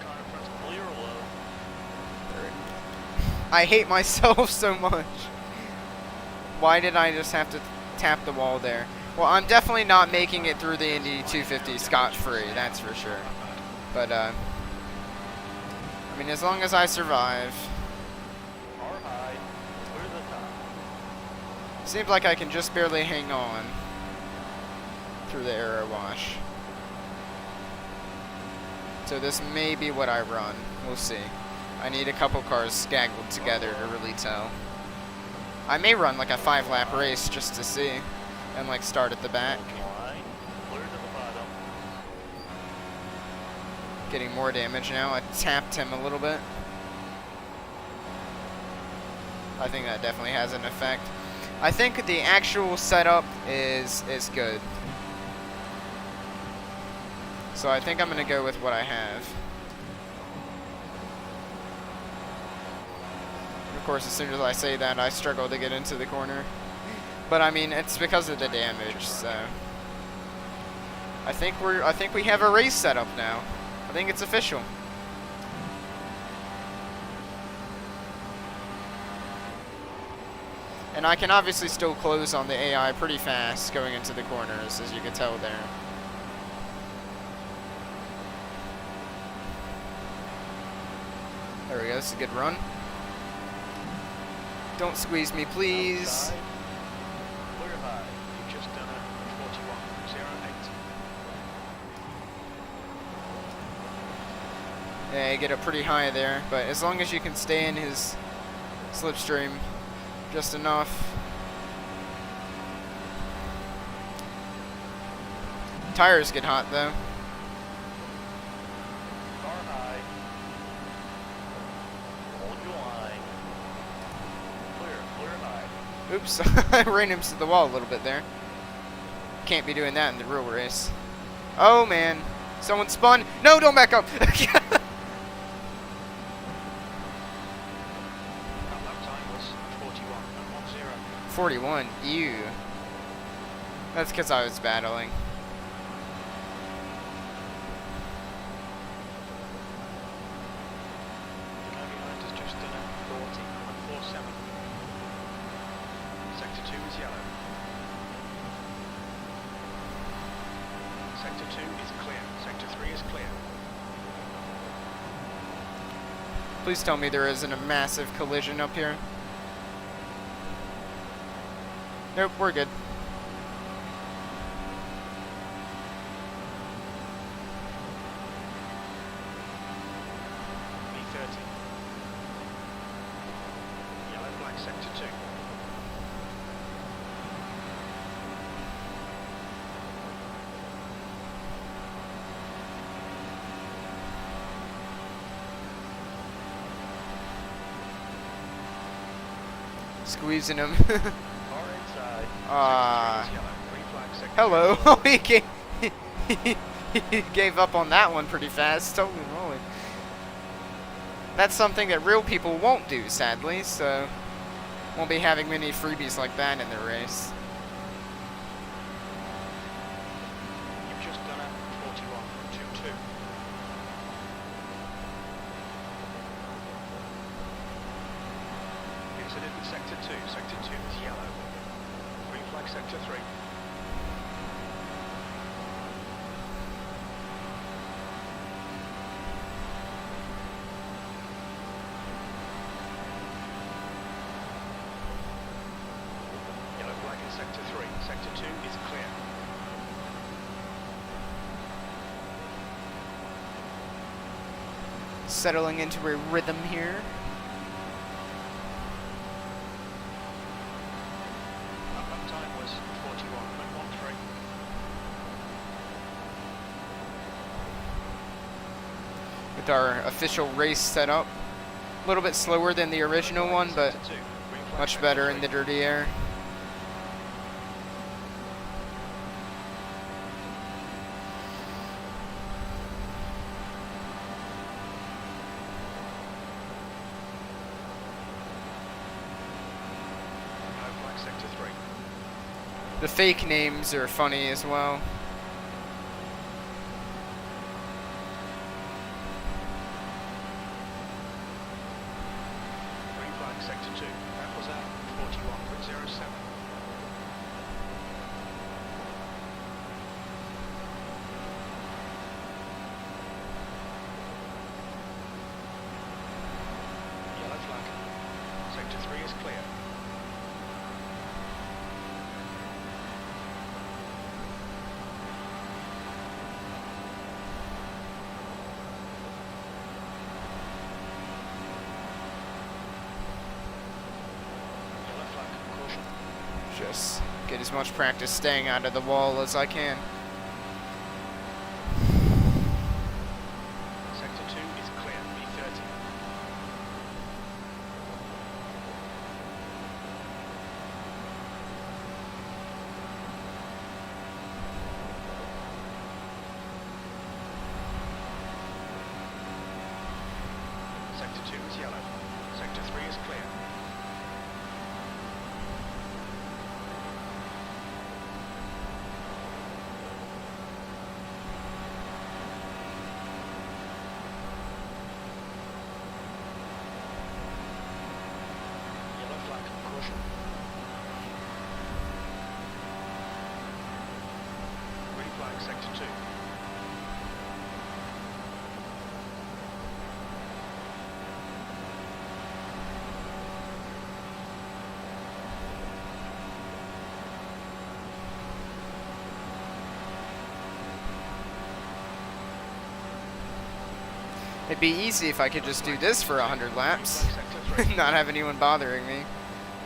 Car in front's clear or low? I hate myself so much. Why did I just have to tap the wall there? Well, I'm definitely not making it through the Indy 250 scot-free, that's for sure. But, I mean, as long as I survive. Car high. Clear the top. Seems like I can just barely hang on through the aero wash. So this may be what I run. We'll see. I need a couple cars skaggled together to really tell. I may run like a 5-lap race just to see. And like start at the back. Line. Clear to the bottom. Getting more damage now. I tapped him a little bit. I think that definitely has an effect. I think the actual setup is good. So I think I'm going to go with what I have. Of course, as soon as I say that, I struggle to get into the corner. But I mean, it's because of the damage, so I think we have a race set up now. I think it's official. And I can obviously still close on the AI pretty fast going into the corners, as you can tell there. There we go, this is a good run. Don't squeeze me, please. Outside. Clear high. You've just done a 41.08. Yeah, get up pretty high there, but as long as you can stay in his slipstream just enough. Tires get hot though. Car high. Hold your line. Clear high. Oops, I ran into the wall a little bit there. Can't be doing that in the real race. Oh man, someone spun. No, don't back up. That lap time was 41.10. 41, ew. That's because I was battling. The guy behind has just done a 40.47. Sector 2 is yellow. Sector 2 is clear. Sector 3 is clear. Please tell me there isn't a massive collision up here. Nope, we're good. B30. Yellow flag sector 2. Squeezing him. Car inside. Ah. Sector 3 is yellow. Green flag sector Hello. 2. Oh, he gave up on that one pretty fast. Holy moly. That's something that real people won't do, sadly, so won't be having many freebies like that in the race. You've just done a 41.22. Exited with sector 2. Sector 2 is yellow. Green flag sector 3. Yellow flag in sector 3. Sector 2 is clear. Settling into a rhythm here. Lap time was 41.13. With our official race setup. A little bit slower than the original one, but Sector 2. Green flag much sector better in 3. the dirty air. The fake names are funny as well. Green flag sector 2. That was at 41.07. Yellow flag. Sector 3 is clear. Yellow flag. Caution. Just get as much practice staying out of the wall as I can. Sector 2 is clear. B30. Sector 2 is yellow. Sector 3 is clear. Yellow flag. Caution. Green flag sector 2. It'd be easy if I could just do this for 100 laps, Green flag sector 3. not have anyone bothering me.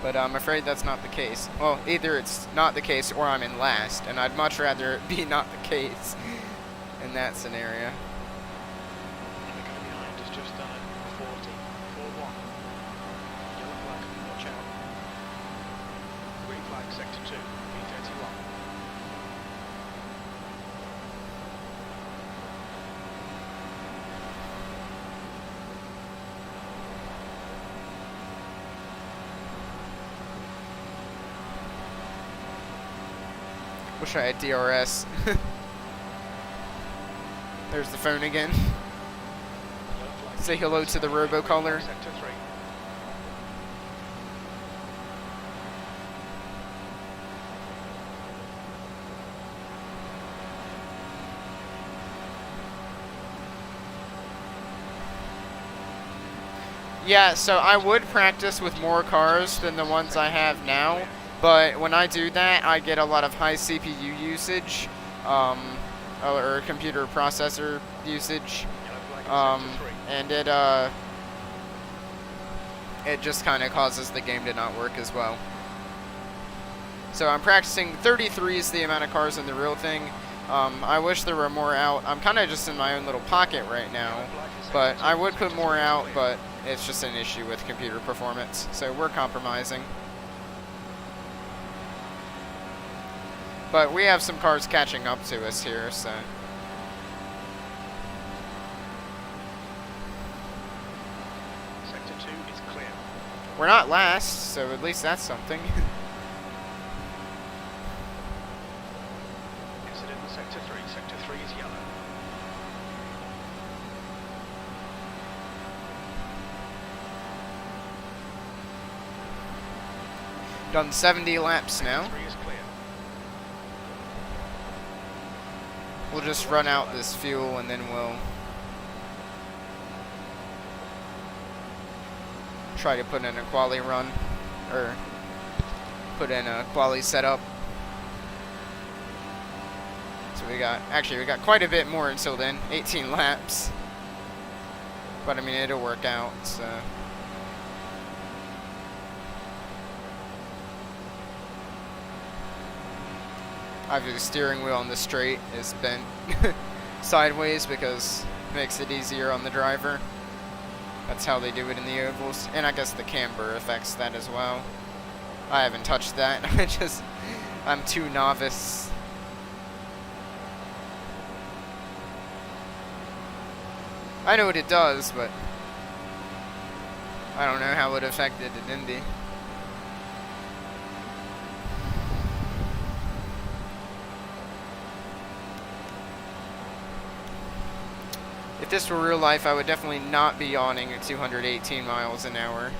But I'm afraid that's not the case. Well, either it's not the case or I'm in last, and I'd much rather it be not the case in that scenario. And the guy behind has just done it. 40.41. Yellow flag. Watch out. Green flag sector 2. B31. Wish I had DRS. There's the phone again. Yellow flag. Say hello to the robocaller. Sector 3. Yeah, so I would practice with more cars than the ones I have now, but when I do that, I get a lot of high CPU usage, or computer processor usage, Yellow flag in sector 3. and it just kind of causes the game to not work as well. So I'm practicing. 33 is the amount of cars in the real thing. I wish there were more out. I'm kind of just in my own little pocket right now, but I would put more out, but it's just an issue with computer performance, so we're compromising. But we have some cars catching up to us here, so. Sector 2 is clear. We're not last, so at least that's something. Incident in sector 3. Sector 3 is yellow. Done 70 laps now. Sector 3 is clear. We'll just run out this fuel and then we'll try to put in a quali run, or put in a quali setup. So we got quite a bit more until then, 18 laps. But I mean, it'll work out, so. Obviously, the steering wheel on the straight is bent sideways because it makes it easier on the driver. That's how they do it in the ovals. And I guess the camber affects that as well. I haven't touched that. I'm too novice. I know what it does, but I don't know how it affected in Indy. If this were real life, I would definitely not be yawning at 218 miles an hour.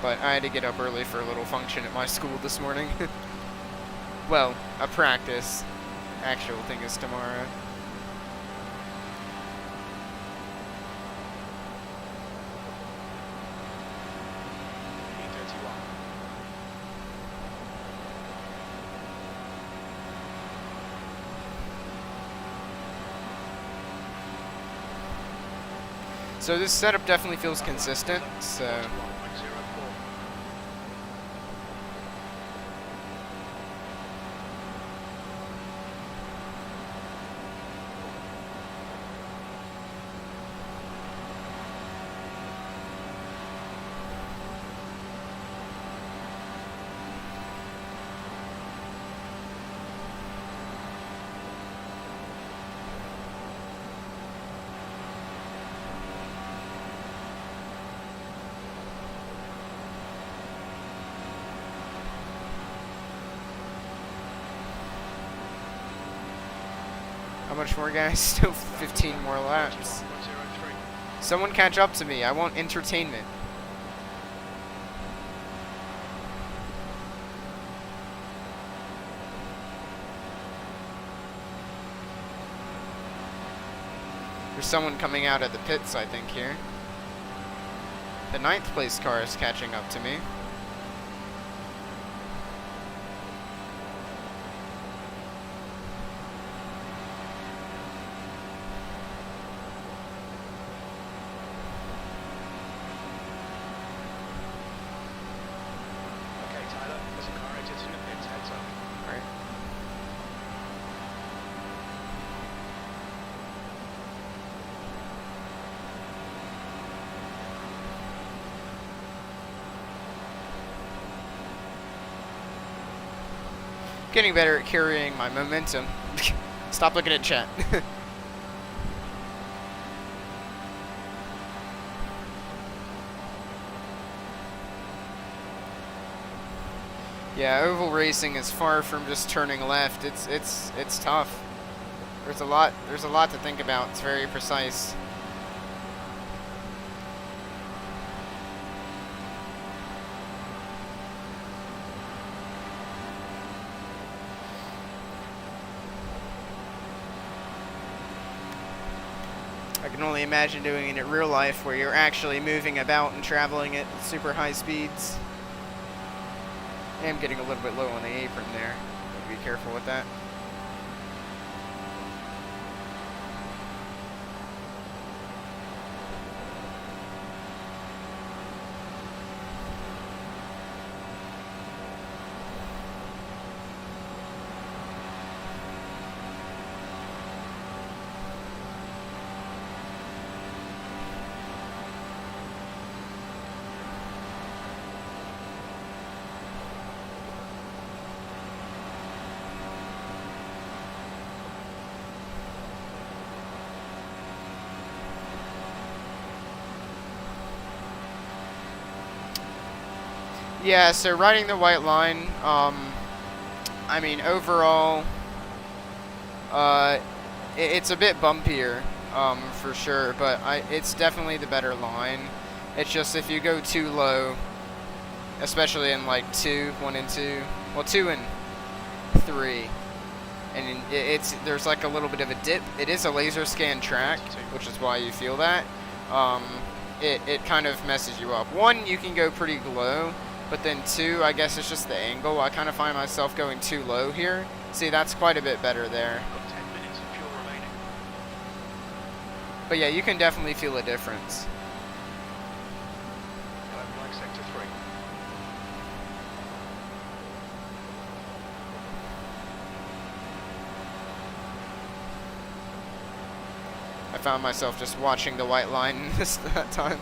But I had to get up early for a little function at my school this morning. Well, a practice. Actual thing is tomorrow. So this setup definitely feels consistent, so... How much more, guys? Still 15 more laps. Someone catch up to me. I want entertainment. There's someone coming out of the pits, I think, here. The 9th place car is catching up to me. Getting better at carrying my momentum. Stop looking at chat. Yeah, oval racing is far from just turning left. It's tough. There's a lot to think about. It's very precise. I can only imagine doing it in real life where you're actually moving about and traveling at super high speeds. I am getting a little bit low on the apron there. Gotta be careful with that. Yeah, so riding the white line, I mean, overall, it's a bit bumpier, for sure, but it's definitely the better line. It's just if you go too low, especially in like 1 and 2, well, 2 and 3, and there's like a little bit of a dip. It is a laser scan track, which is why you feel that. It kind of messes you up. 1, you can go pretty low. But then 2, I guess it's just the angle. I kind of find myself going too low here. See, that's quite a bit better there. Got 10 minutes of fuel remaining. But yeah, you can definitely feel a difference. 11 flag sector 3. I found myself just watching the white line that time.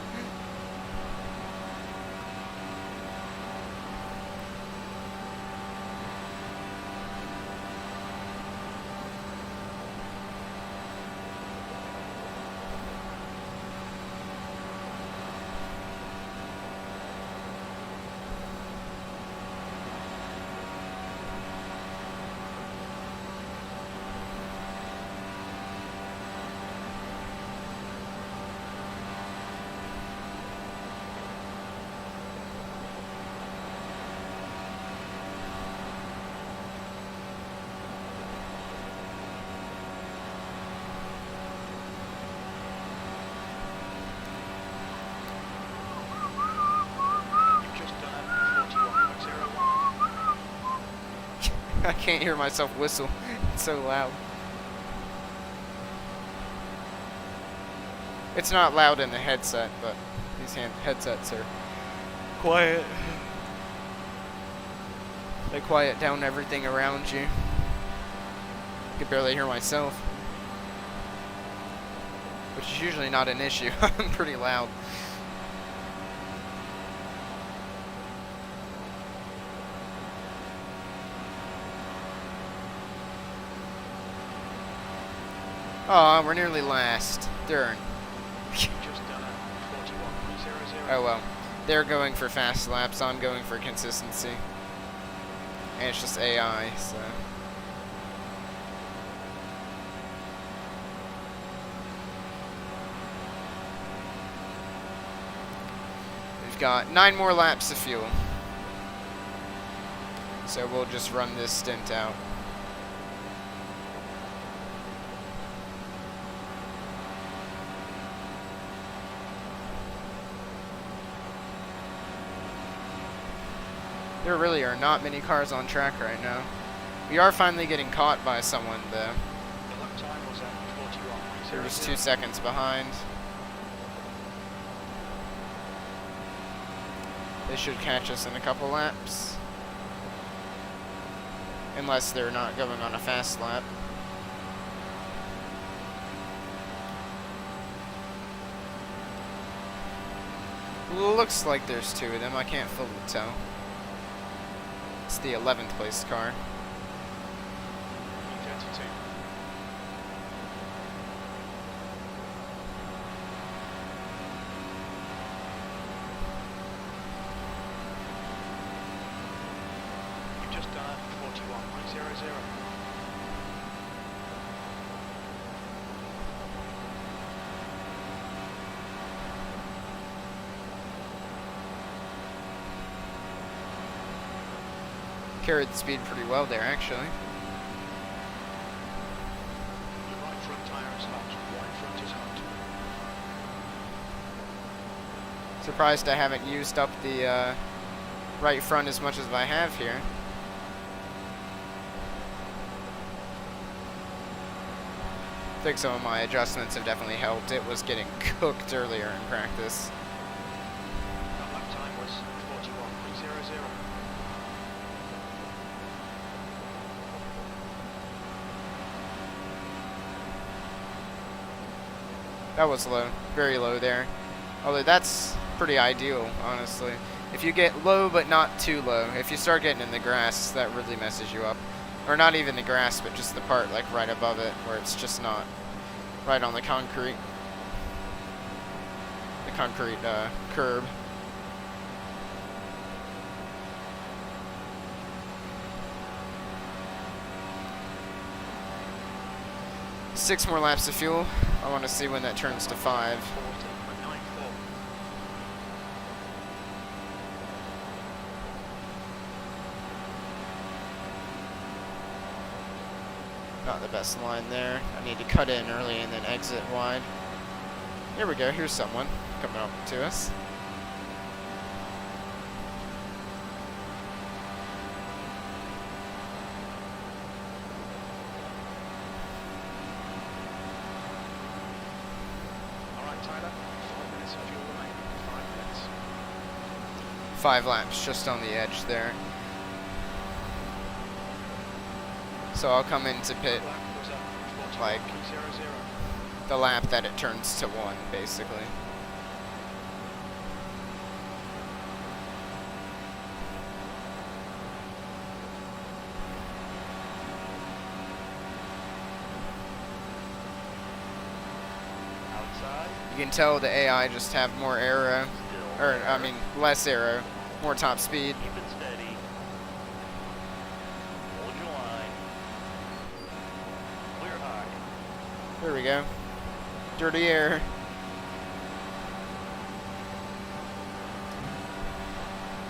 I can't hear myself whistle. It's so loud. It's not loud in the headset, but these headsets are quiet. They quiet down everything around you. I can barely hear myself, which is usually not an issue. I'm pretty loud. Oh, we're nearly last. Darn. Just done a 41.00. Oh well. They're going for fast laps, I'm going for consistency. And it's just AI, so. We've got 9 more laps of fuel. So we'll just run this stint out. There really are not many cars on track right now. We are finally getting caught by someone, though. The lap time was at 41.00. They're just 2 seconds behind. They should catch us in a couple laps. Unless they're not going on a fast lap. Looks like there's 2 of them. I can't fully tell. It's the 11th place car. 32. You've just done a 41.00. Carried the speed pretty well there, actually. Your right front tyre is hot. Right front is hot. Surprised I haven't used up the right front as much as I have here. I think some of my adjustments have definitely helped. It was getting cooked earlier in practice. That lap time was 41.00. That was low, very low there. Although that's pretty ideal, honestly. If you get low but not too low, if you start getting in the grass, that really messes you up. Or not even the grass, but just the part like right above it, where it's just not right on the concrete. The concrete curb. Six more laps of fuel. I want to see when that turns to 5. 40.94. Not the best line there. I need to cut in early and then exit wide. Here we go. Here's someone coming up to us. Alright, Tyler. 5 minutes of fuel remaining. 5 minutes. 5 laps just on the edge there. So I'll come into pit Lap was at like 41.00. the lap that it turns to 1, basically. Outside. You can tell the AI just have more aero, or I mean less aero, more top speed. Keep it steady. Hold your line. Clear high. There we go. Dirty air.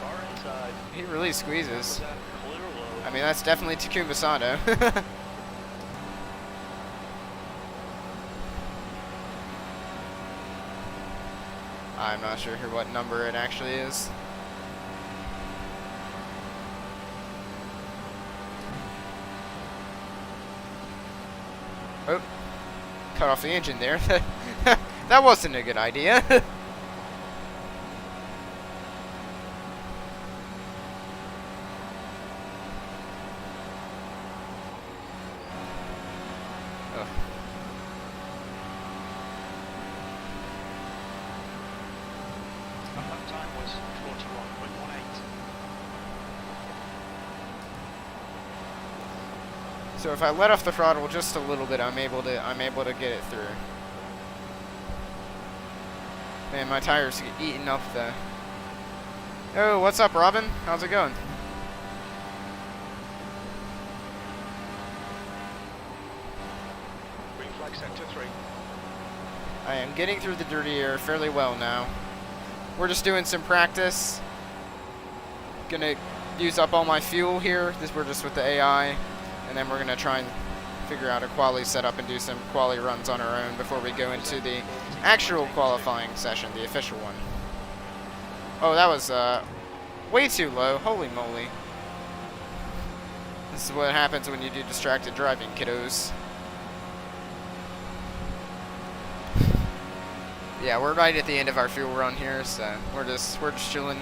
Far inside. He really squeezes. Was at clear low. I mean, that's definitely Takuma Sato. I'm not sure what number it actually is. Oh, cut off the engine there. That wasn't a good idea. Oh. That time was 41.18. So if I let off the throttle just a little bit, I'm able to get it through. Man, my tires get eaten up though. Oh, what's up, Robin? How's it going? Green flag sector 3. I am getting through the dirty air fairly well now. We're just doing some practice. Gonna use up all my fuel here. We're just with the AI. And then we're gonna try and figure out a quali setup and do some quali runs on our own before we go into the actual qualifying session, the official one. Oh, that was way too low. Holy moly. This is what happens when you do distracted driving, kiddos. Yeah, we're right at the end of our fuel run here, so we're just chilling,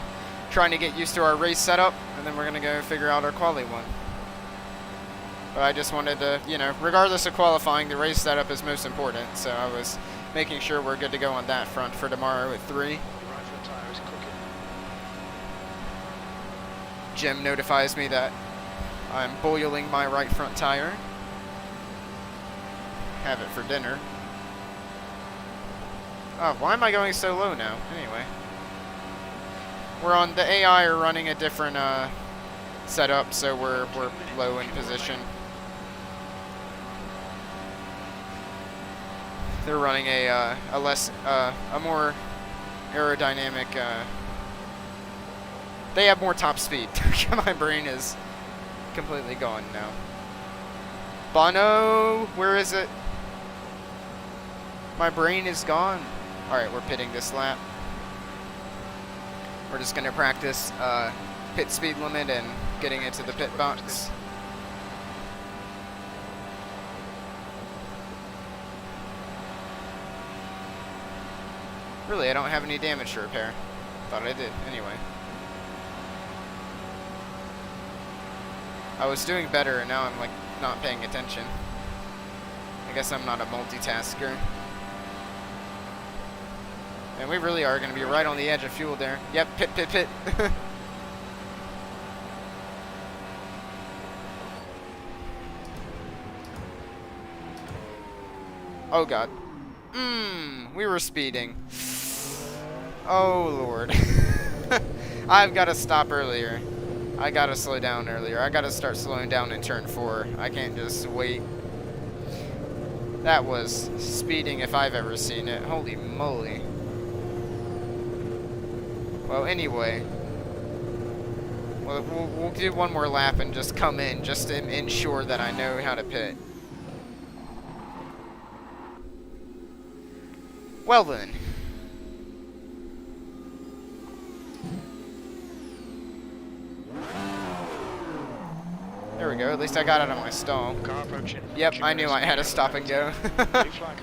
trying to get used to our race setup, and then we're gonna go figure out our quali one. But I just wanted to, you know, regardless of qualifying, the race setup is most important, so I was making sure we're good to go on that front for tomorrow at 3. Right front tyre is cooking. Jim notifies me that I'm boiling my right front tire. Have it for dinner. Oh, why am I going so low now? Anyway. We're on, the AI are running a different setup, so we're low in position. They're running a more aerodynamic, they have more top speed. My brain is completely gone now. Bono, where is it? My brain is gone. Alright, we're pitting this lap. We're just gonna practice pit speed limit and getting into the pit box. Really, I don't have any damage to repair. Thought I did, anyway. I was doing better and now I'm like not paying attention. I guess I'm not a multitasker. And we really are going to be right on the edge of fuel there. Yep, pit, pit, pit. Oh god. We were speeding. Oh lord. I've got to stop earlier. I got to slow down earlier. I got to start slowing down in turn 4. I can't just wait. That was speeding if I've ever seen it. Holy moly. Well, anyway. We'll do one more lap and just come in just to ensure that I know how to pit. Well then. There we go. At least I got out of my stall. Car approaching. Yep, I knew I had to stop and go. Green flag.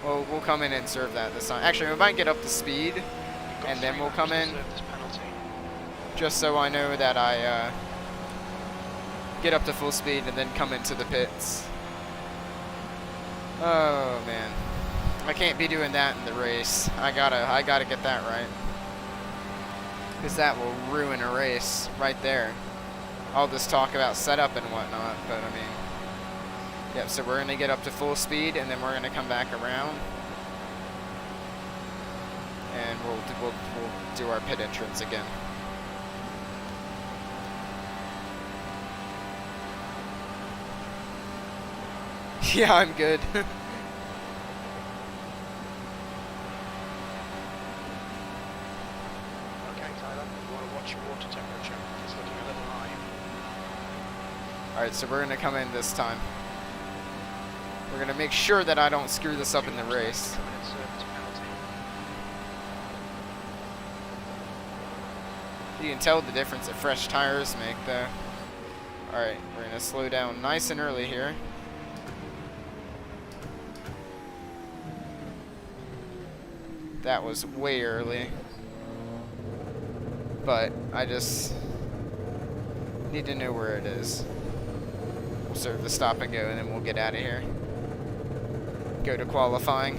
Well, we'll come in and serve that this time. Actually, we might get up to speed, and then we'll come in, just so I know that I get up to full speed and then come into the pits. Oh man, I can't be doing that in the race. I gotta get that right, because that will ruin a race right there. All this talk about setup and whatnot, but I mean, yep. So we're gonna get up to full speed, and then we're gonna come back around, and we'll do our pit entrance again. Yeah, I'm good. Okay, Tyler, you want to watch your water temperature. It's looking a little high. Alright, so we're gonna come in this time. We're gonna make sure that I don't screw this up in the race. You can tell the difference that fresh tires make though. Alright, we're gonna slow down nice and early here. That was way early. But I just need to know where it is. We'll serve the stop and go, and then we'll get out of here. Go to qualifying.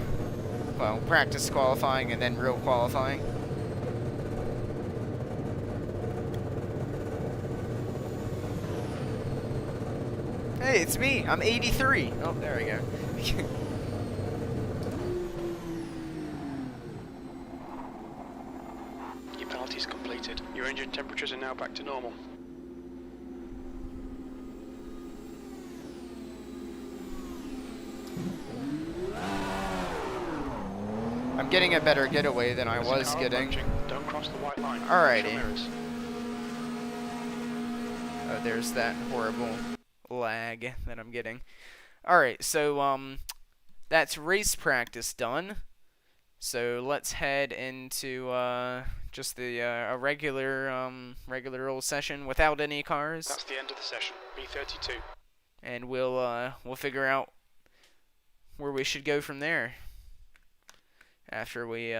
Well, practice qualifying and then real qualifying. Hey, it's me. I'm 83. Oh, there we go. Your penalty's completed. Your engine temperatures are now back to normal. I'm getting a better getaway than I was getting. Don't cross the white line. Alrighty. Oh, there's that horrible lag that I'm getting. Alright, so that's race practice done. So let's head into just the a regular old session without any cars. That's the end of the session. B32. And we'll figure out where we should go from there after we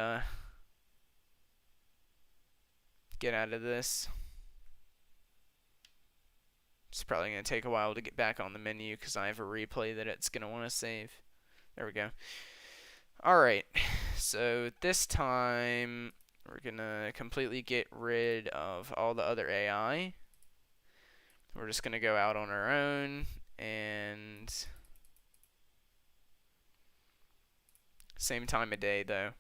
get out of this. It's probably going to take a while to get back on the menu because I have a replay that it's going to want to save. There we go. Alright, so this time we're going to completely get rid of all the other AI. We're just going to go out on our own, and same time of day though.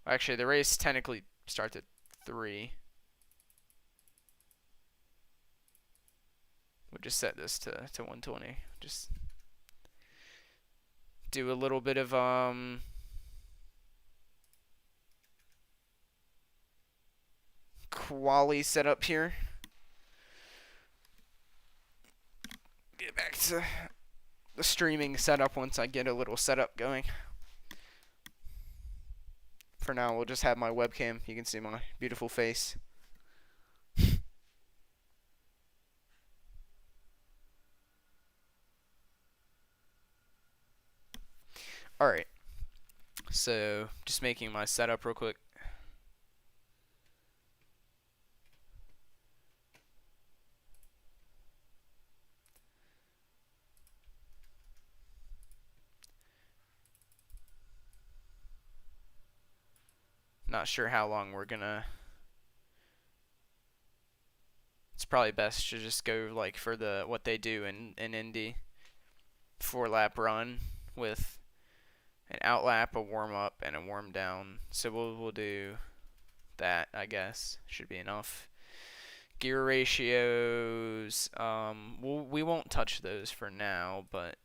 Actually, the race technically starts at 3. We'll just set this to 120. Just do a little bit of quali setup here. Get back to the streaming setup once I get a little setup going. For now, we'll just have my webcam. You can see my beautiful face. Alright. So, just making my setup real quick. Not sure how long we're gonna. It's probably best to just go like for the what they do in Indy, 4-lap run with an out lap, a warm up, and a warm down. So we'll do that. I guess should be enough. Gear ratios. We won't touch those for now, but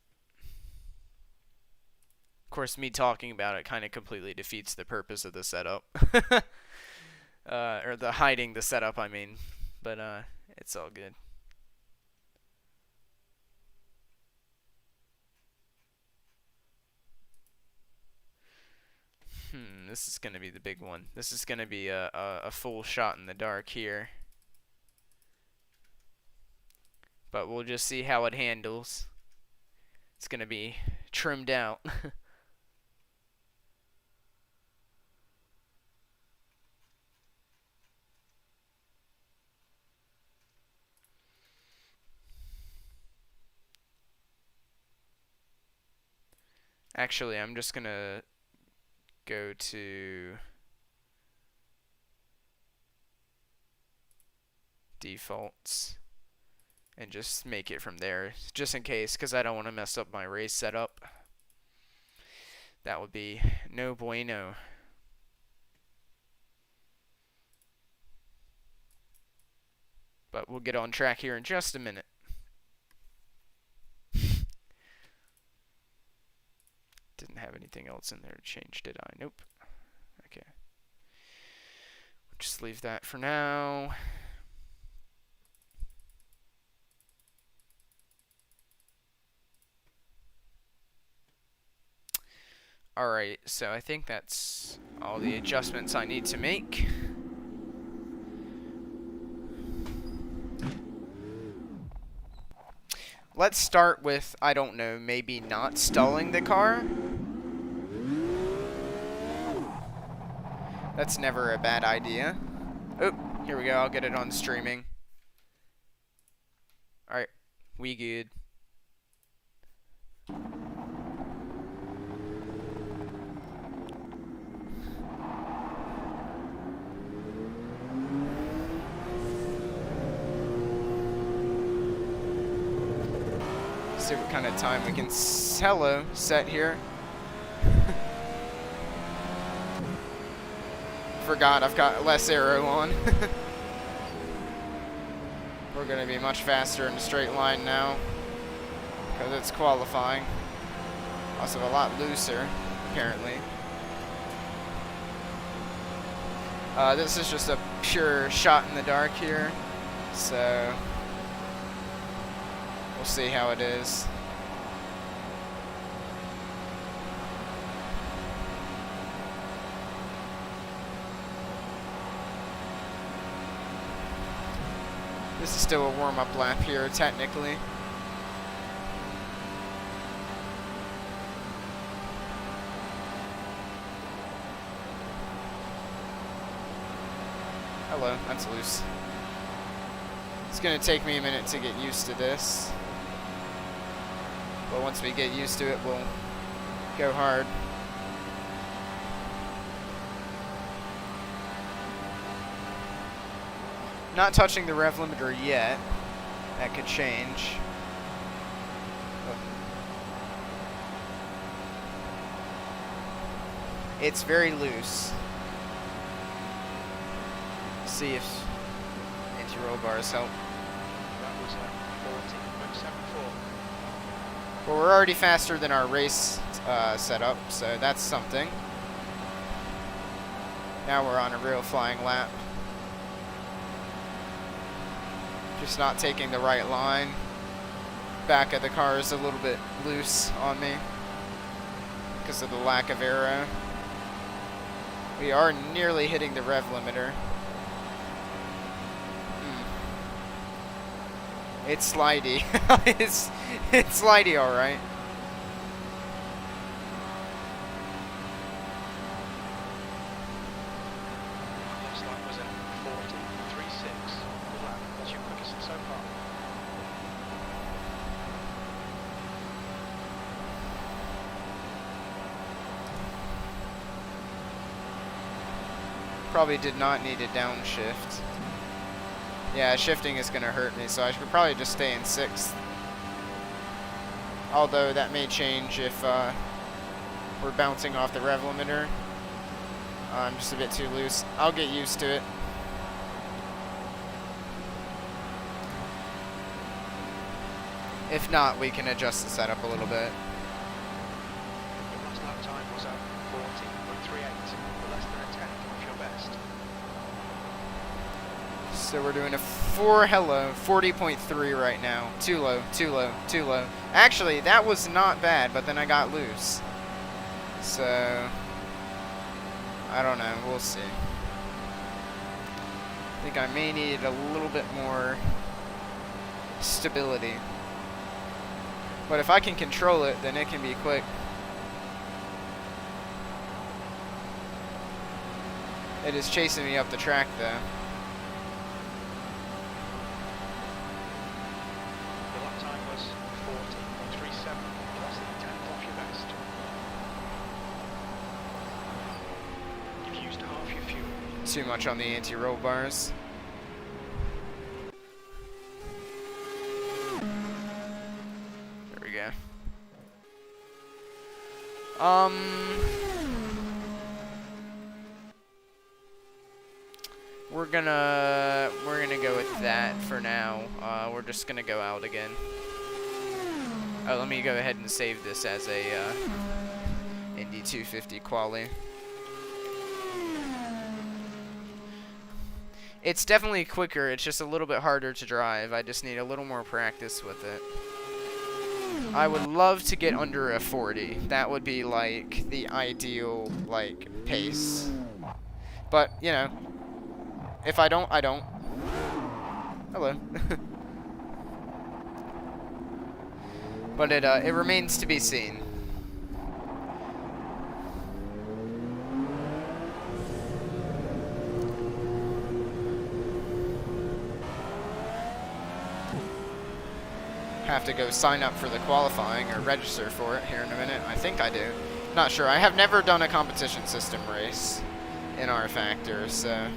of course, me talking about it kind of completely defeats the purpose of the setup. Or the hiding the setup, I mean. But, it's all good. This is going to be the big one. This is going to be a full shot in the dark here. But we'll just see how it handles. It's going to be trimmed out. Actually, I'm just going to go to defaults and just make it from there, just in case, because I don't want to mess up my race setup. That would be no bueno. But we'll get on track here in just a minute. Didn't have anything else in there to change, did I? Nope. Okay. We'll just leave that for now. Alright, so I think that's all the adjustments I need to make. let's start with, I don't know, maybe not stalling the car. That's never a bad idea. Oh, here we go. I'll get it on streaming. Alright, we good. See what kind of time we can set here. Forgot I've got less arrow on. We're going to be much faster in a straight line now because it's qualifying. Also a lot looser, apparently. This is just a pure shot in the dark here, so we'll see how it is. This is still a warm-up lap here, technically. Hello, that's loose. It's gonna take me a minute to get used to this. But once we get used to it, we'll go hard. Not touching the rev limiter yet. That could change. Oh. It's very loose. See if anti-roll bars help. That was 40.74. Well, we're already faster than our race setup, so that's something. Now we're on a real flying lap. Just not taking the right line. Back of the car is a little bit loose on me because of the lack of arrow. We are nearly hitting the rev limiter. It's slidey. it's slidey, all right. Last lap was at 40.36. Good lap. That's your quickest so far. Probably did not need a downshift. Yeah, shifting is going to hurt me, so I should probably just stay in 6th. Although that may change if we're bouncing off the rev limiter. I'm just a bit too loose. I'll get used to it. If not, we can adjust the setup a little bit. Your last lap time was at 40.38, but less than a tenth off your best. So we're doing a 40.3 right now. Too low, too low, too low. Actually, that was not bad, but then I got loose. So, I don't know. We'll see. I think I may need a little bit more stability. But if I can control it, then it can be quick. It is chasing me up the track, though. Your lap time was 40.37, less than a tenth off your best. You've used half your fuel. Too much on the anti-roll bars. There we go. We're gonna go with that for now. We're just gonna go out again. Oh, let me go ahead and save this as a Indy 250 quali. It's definitely quicker. It's just a little bit harder to drive. I just need a little more practice with it. I would love to get under a 40. That would be like the ideal like pace. But, you know, if I don't, I don't. Hello. But it remains to be seen. Have to go sign up for the qualifying or register for it here in a minute. I think I do. Not sure. I have never done a competition system race in rFactor, so...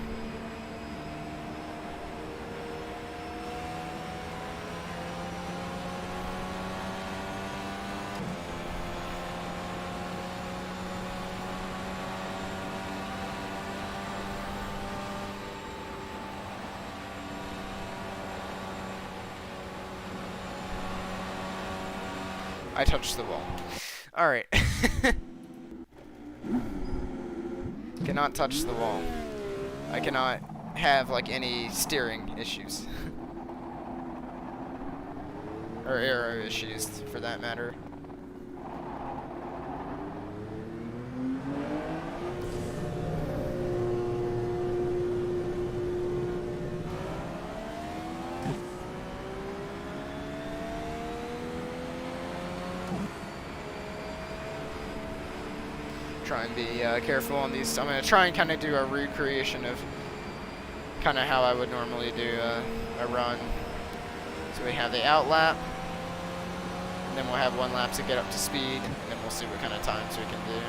I touched the wall. Alright. Cannot touch the wall. I cannot have, like, any steering issues. Or aero issues, for that matter. Try and be careful on these. I'm going to try and kind of do a recreation of kind of how I would normally do a run. So we have the out lap, and then we'll have one lap to get up to speed, and then we'll see what kind of times we can do.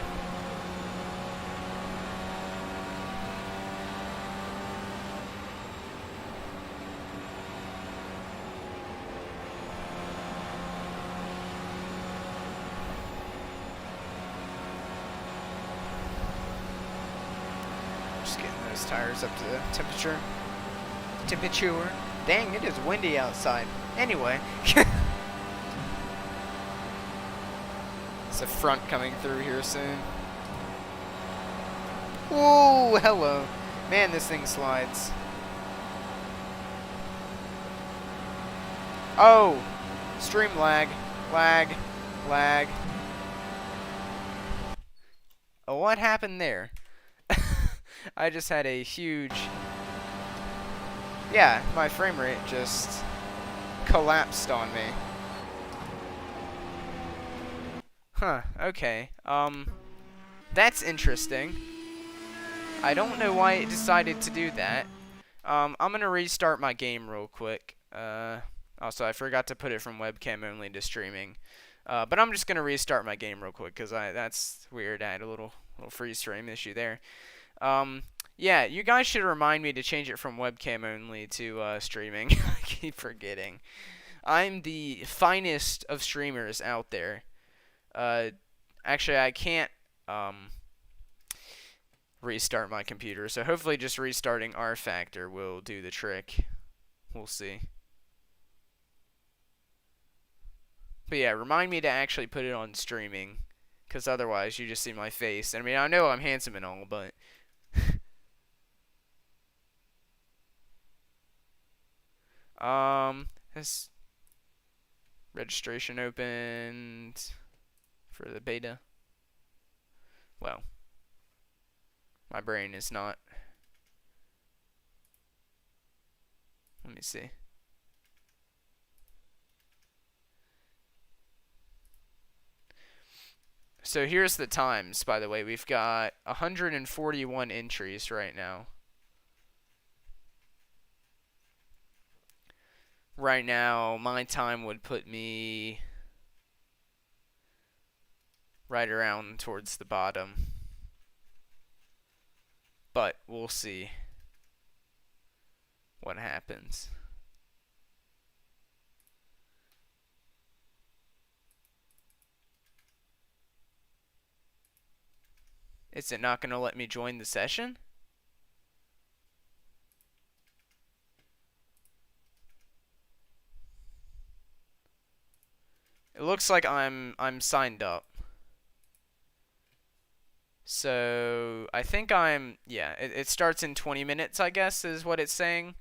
Just getting those tires up to the temperature. Dang, it is windy outside. Anyway. It's a front coming through here soon. Whoa, hello. Man, this thing slides. Oh, stream lag. Lag. Oh, what happened there? I just had a huge... Yeah, my frame rate just collapsed on me. Huh, okay. That's interesting. I don't know why it decided to do that. I'm gonna restart my game real quick. Also, I forgot to put it from webcam only to streaming. But I'm just gonna restart my game real quick, because that's weird. I had a little freeze frame issue there. Yeah, you guys should remind me to change it from webcam only to streaming. I keep forgetting. I'm the finest of streamers out there. Actually, I can't restart my computer, so hopefully just restarting rFactor will do the trick. We'll see. But yeah, remind me to actually put it on streaming, because otherwise you just see my face. I mean, I know I'm handsome and all, but... Has registration opened for the beta? Well, my brain is not. Let me see. So here's the times, by the way. We've got 141 entries right now. Right now, my time would put me right around towards the bottom. But we'll see what happens. Is it not going to let me join the session? It looks like I'm signed up. So I think yeah, it starts in 20 minutes, I guess, is what it's saying.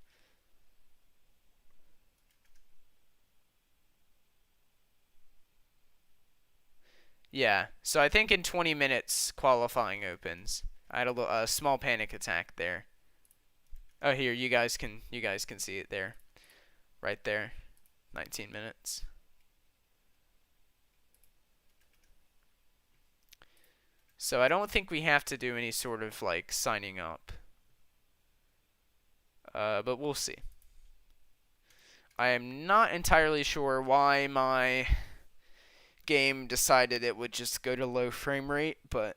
Yeah, so I think in 20 minutes qualifying opens. I had a small panic attack there. Oh, here, you guys can see it there. Right there. 19 minutes. So I don't think we have to do any sort of like signing up. But we'll see. I am not entirely sure why my game decided it would just go to low frame rate, but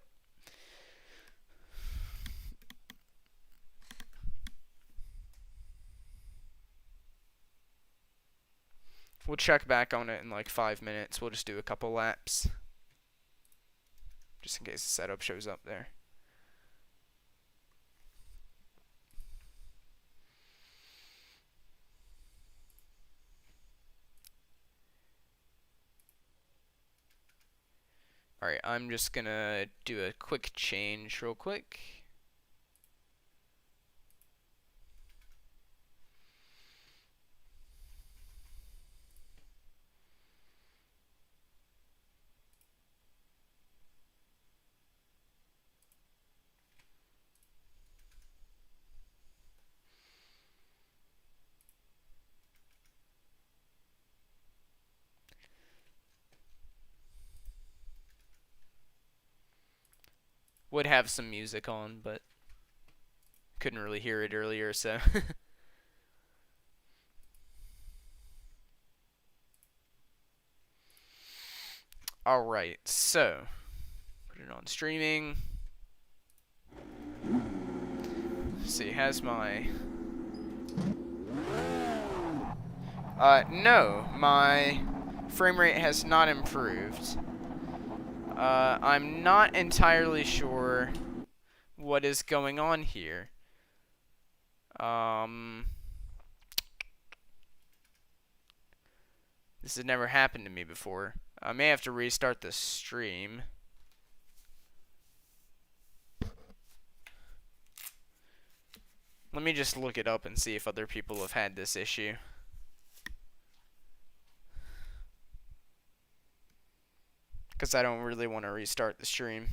we'll check back on it in like 5 minutes. We'll just do a couple laps, just in case the setup shows up there. Alright, I'm just gonna do a quick change real quick. Would have some music on, but couldn't really hear it earlier, so. Alright, so put it on streaming. Let's see, has my no, my frame rate has not improved. I'm not entirely sure what is going on here. This has never happened to me before. I may have to restart the stream. Let me just look it up and see if other people have had this issue. Because I don't really want to restart the stream.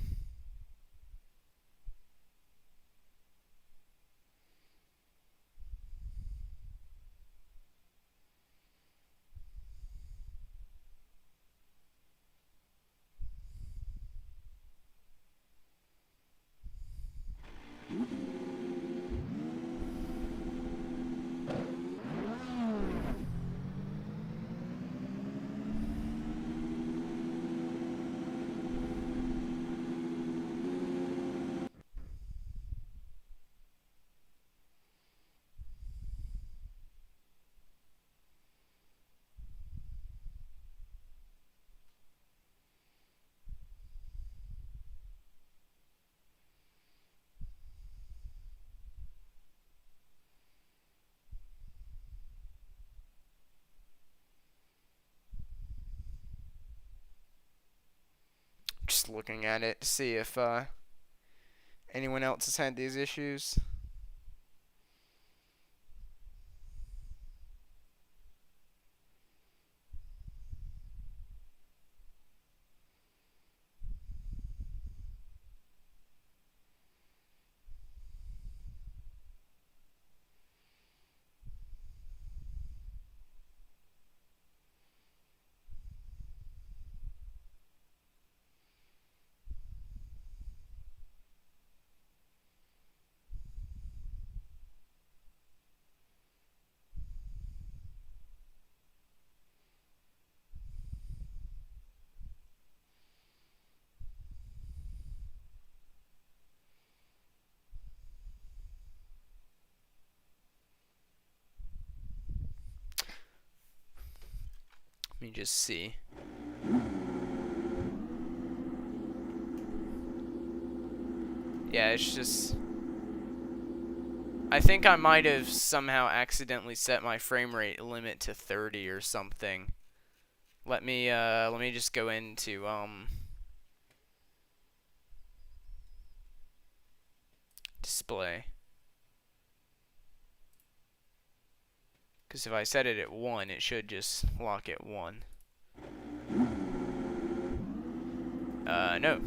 Just looking at it to see if anyone else has had these issues. Let me just see. Yeah, it's just... I think I might have somehow accidentally set my frame rate limit to 30 or something. Let me just go into display. Because if I set it at 1, it should just lock at 1. No.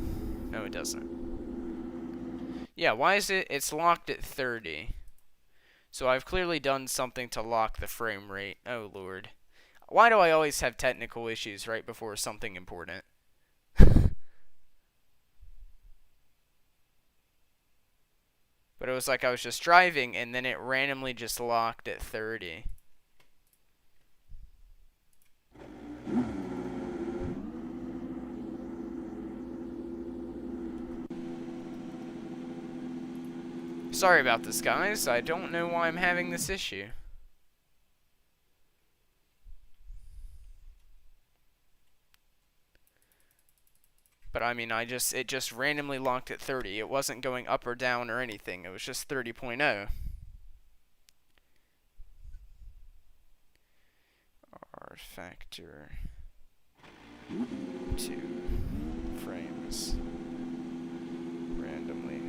No, it doesn't. Yeah, why is it? It's locked at 30. So I've clearly done something to lock the frame rate. Oh, Lord. Why do I always have technical issues right before something important? But it was like I was just driving, and then it randomly just locked at 30. Sorry about this, guys. I don't know why I'm having this issue. But I mean, it just randomly locked at 30. It wasn't going up or down or anything. It was just 30.0. rFactor 2 frames randomly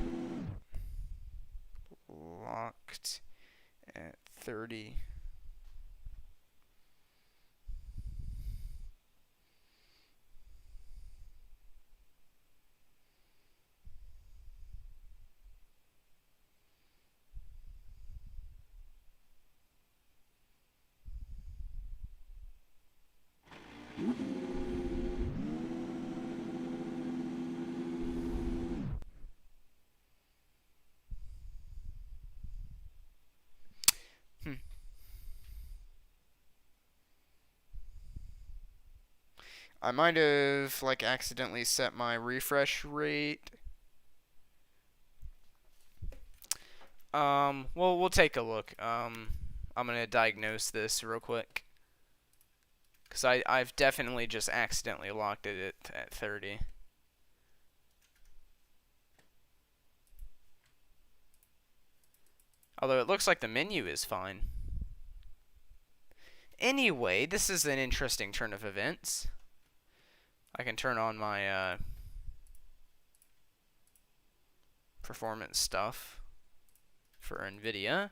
locked at 30. I might have like accidentally set my refresh rate. Well, we'll take a look. I'm gonna diagnose this real quick, cause I've definitely just accidentally locked it at 30. Although it looks like the menu is fine. Anyway, this is an interesting turn of events. I can turn on my performance stuff for NVIDIA.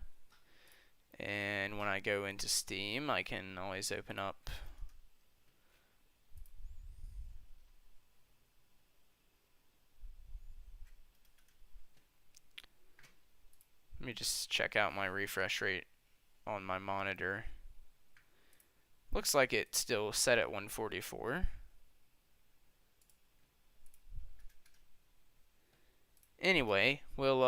And when I go into Steam, I can always open up let me just check out my refresh rate on my monitor. Looks like it's still set at 144. Anyway, we'll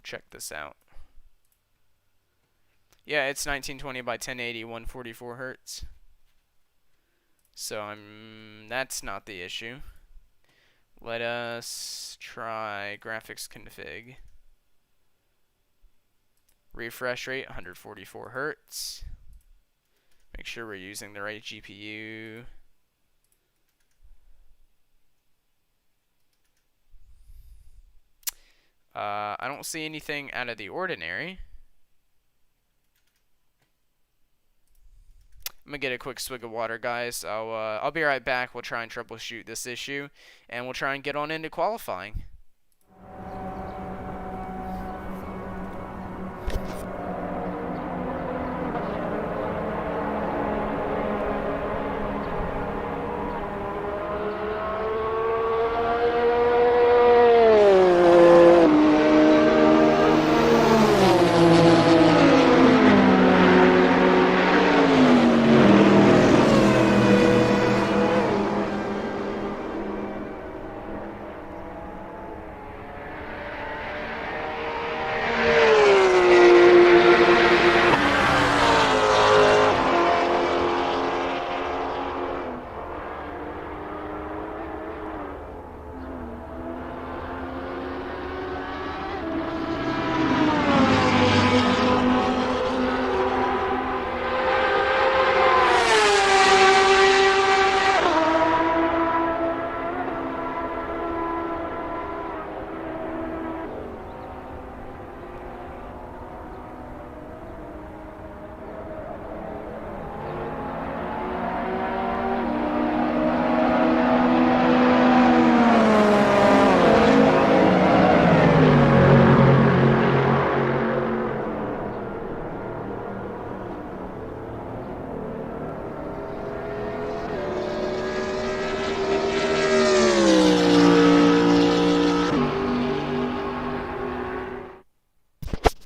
check this out. Yeah, it's 1920 by 1080, 144 hertz. So that's not the issue. Let us try graphics config. Refresh rate 144 hertz. Make sure we're using the right GPU. I don't see anything out of the ordinary. I'm gonna get a quick swig of water, guys. I'll be right back. We'll try and troubleshoot this issue, and we'll try and get on into qualifying.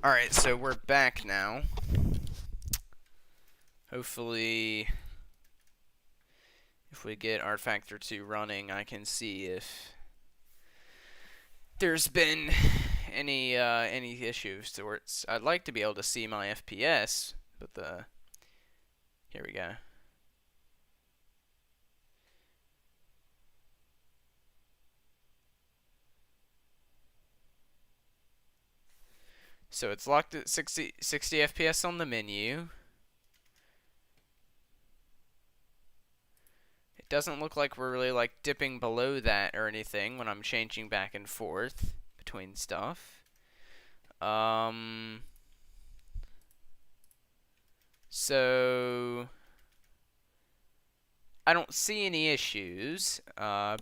Alright, so we're back now. Hopefully If we get rFactor 2 running, I can see if there's been any issues to where I'd like to be able to see my FPS, but here we go. So it's locked at 60 FPS on the menu. It doesn't look like we're really like dipping below that or anything when I'm changing back and forth between stuff. So I don't see any issues, but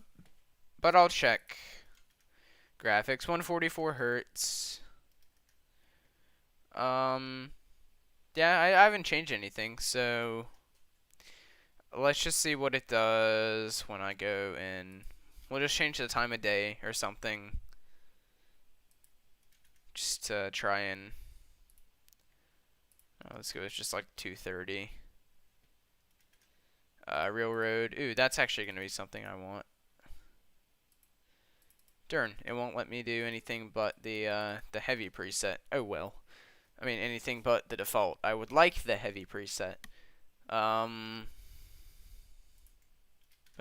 I'll check. Graphics, 144 hertz. Yeah, I haven't changed anything, so let's just see what it does when I go in. We'll just change the time of day or something, just to try and. Let's go with just like 230. Railroad. Ooh, that's actually gonna be something I want. Darn, it won't let me do anything but the heavy preset. Oh well. I mean, anything but the default. I would like the heavy preset. But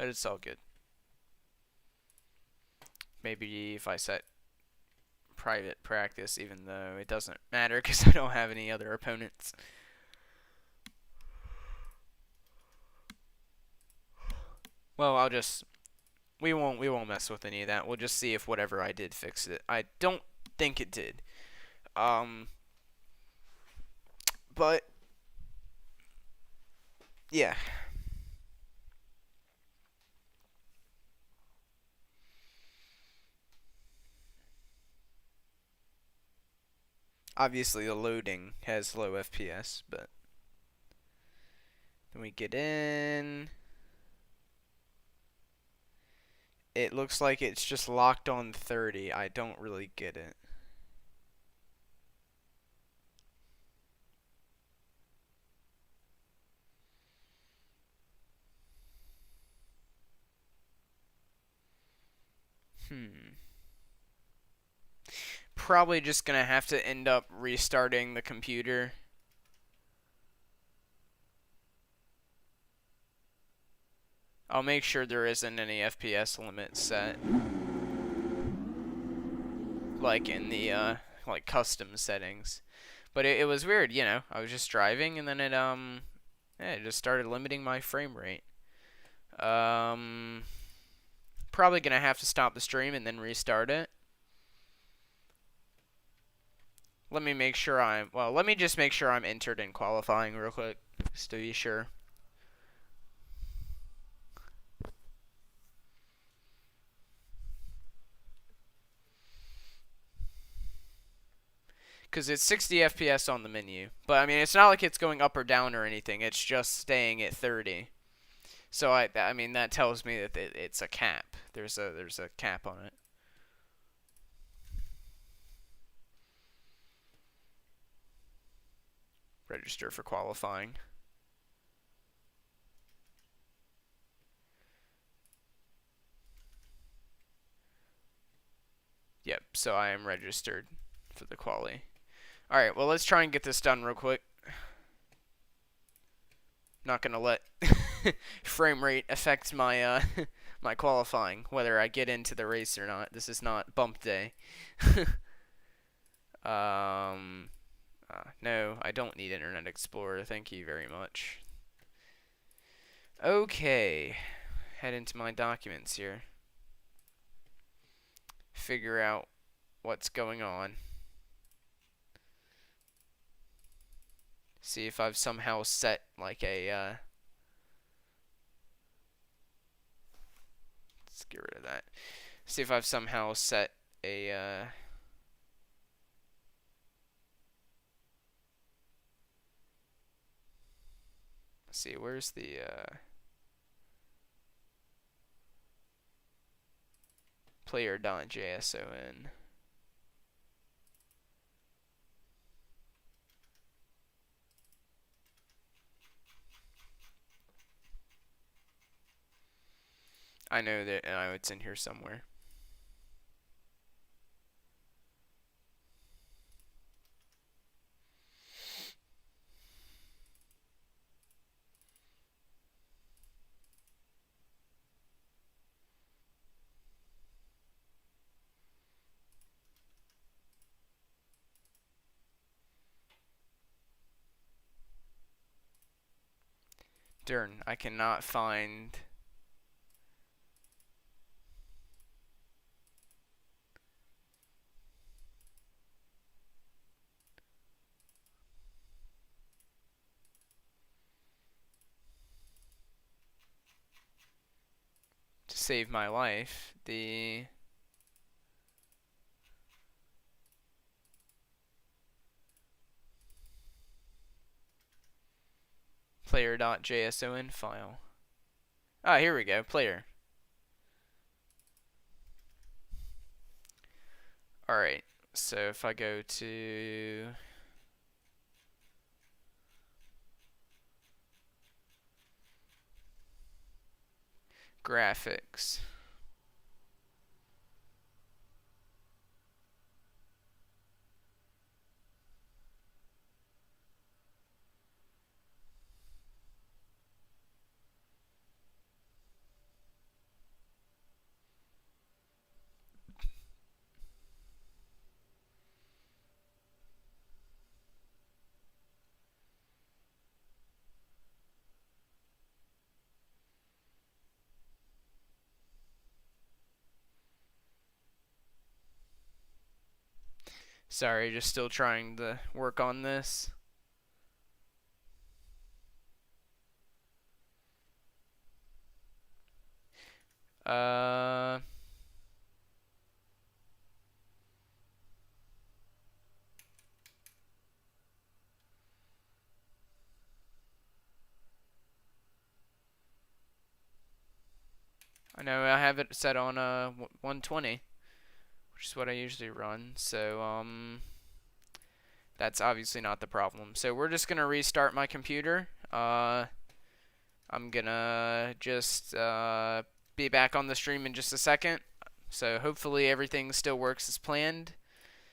it's all good. Maybe if I set private practice, even though it doesn't matter because I don't have any other opponents. Well, we won't mess with any of that. We'll just see if whatever I did fixed it. I don't think it did. But yeah. Obviously, the loading has low FPS, but then we get in. It looks like it's just locked on 30. I don't really get it. Probably just gonna have to end up restarting the computer. I'll make sure there isn't any FPS limit set, like in the like custom settings. But it was weird, you know. I was just driving and then it just started limiting my frame rate. Probably gonna have to stop the stream and then restart it. Let me just make sure I'm entered in qualifying real quick, just to be sure. Because it's 60 FPS on the menu. But, I mean, it's not like it's going up or down or anything. It's just staying at 30. So, I mean, that tells me that it's a cap. There's a cap on it. Register for qualifying. Yep, so I am registered for the quali. Alright, well, let's try and get this done real quick. Not gonna let frame rate affect my my qualifying, whether I get into the race or not. This is not bump day. No, I don't need Internet Explorer. Thank you very much. Okay, head into my documents here. Figure out what's going on. See if I've somehow set like a let's get rid of that. See if I've somehow set a let's see, where's the player.json. I know that it's in here somewhere. Darn, I cannot find. To save my life, the player.json file. Ah, here we go, player. Alright, so if I go to graphics, sorry, just still trying to work on this. Uh, I know I have it set on 120, which is what I usually run. So that's obviously not the problem. So we're just gonna restart my computer. I'm gonna just be back on the stream in just a second. So hopefully everything still works as planned.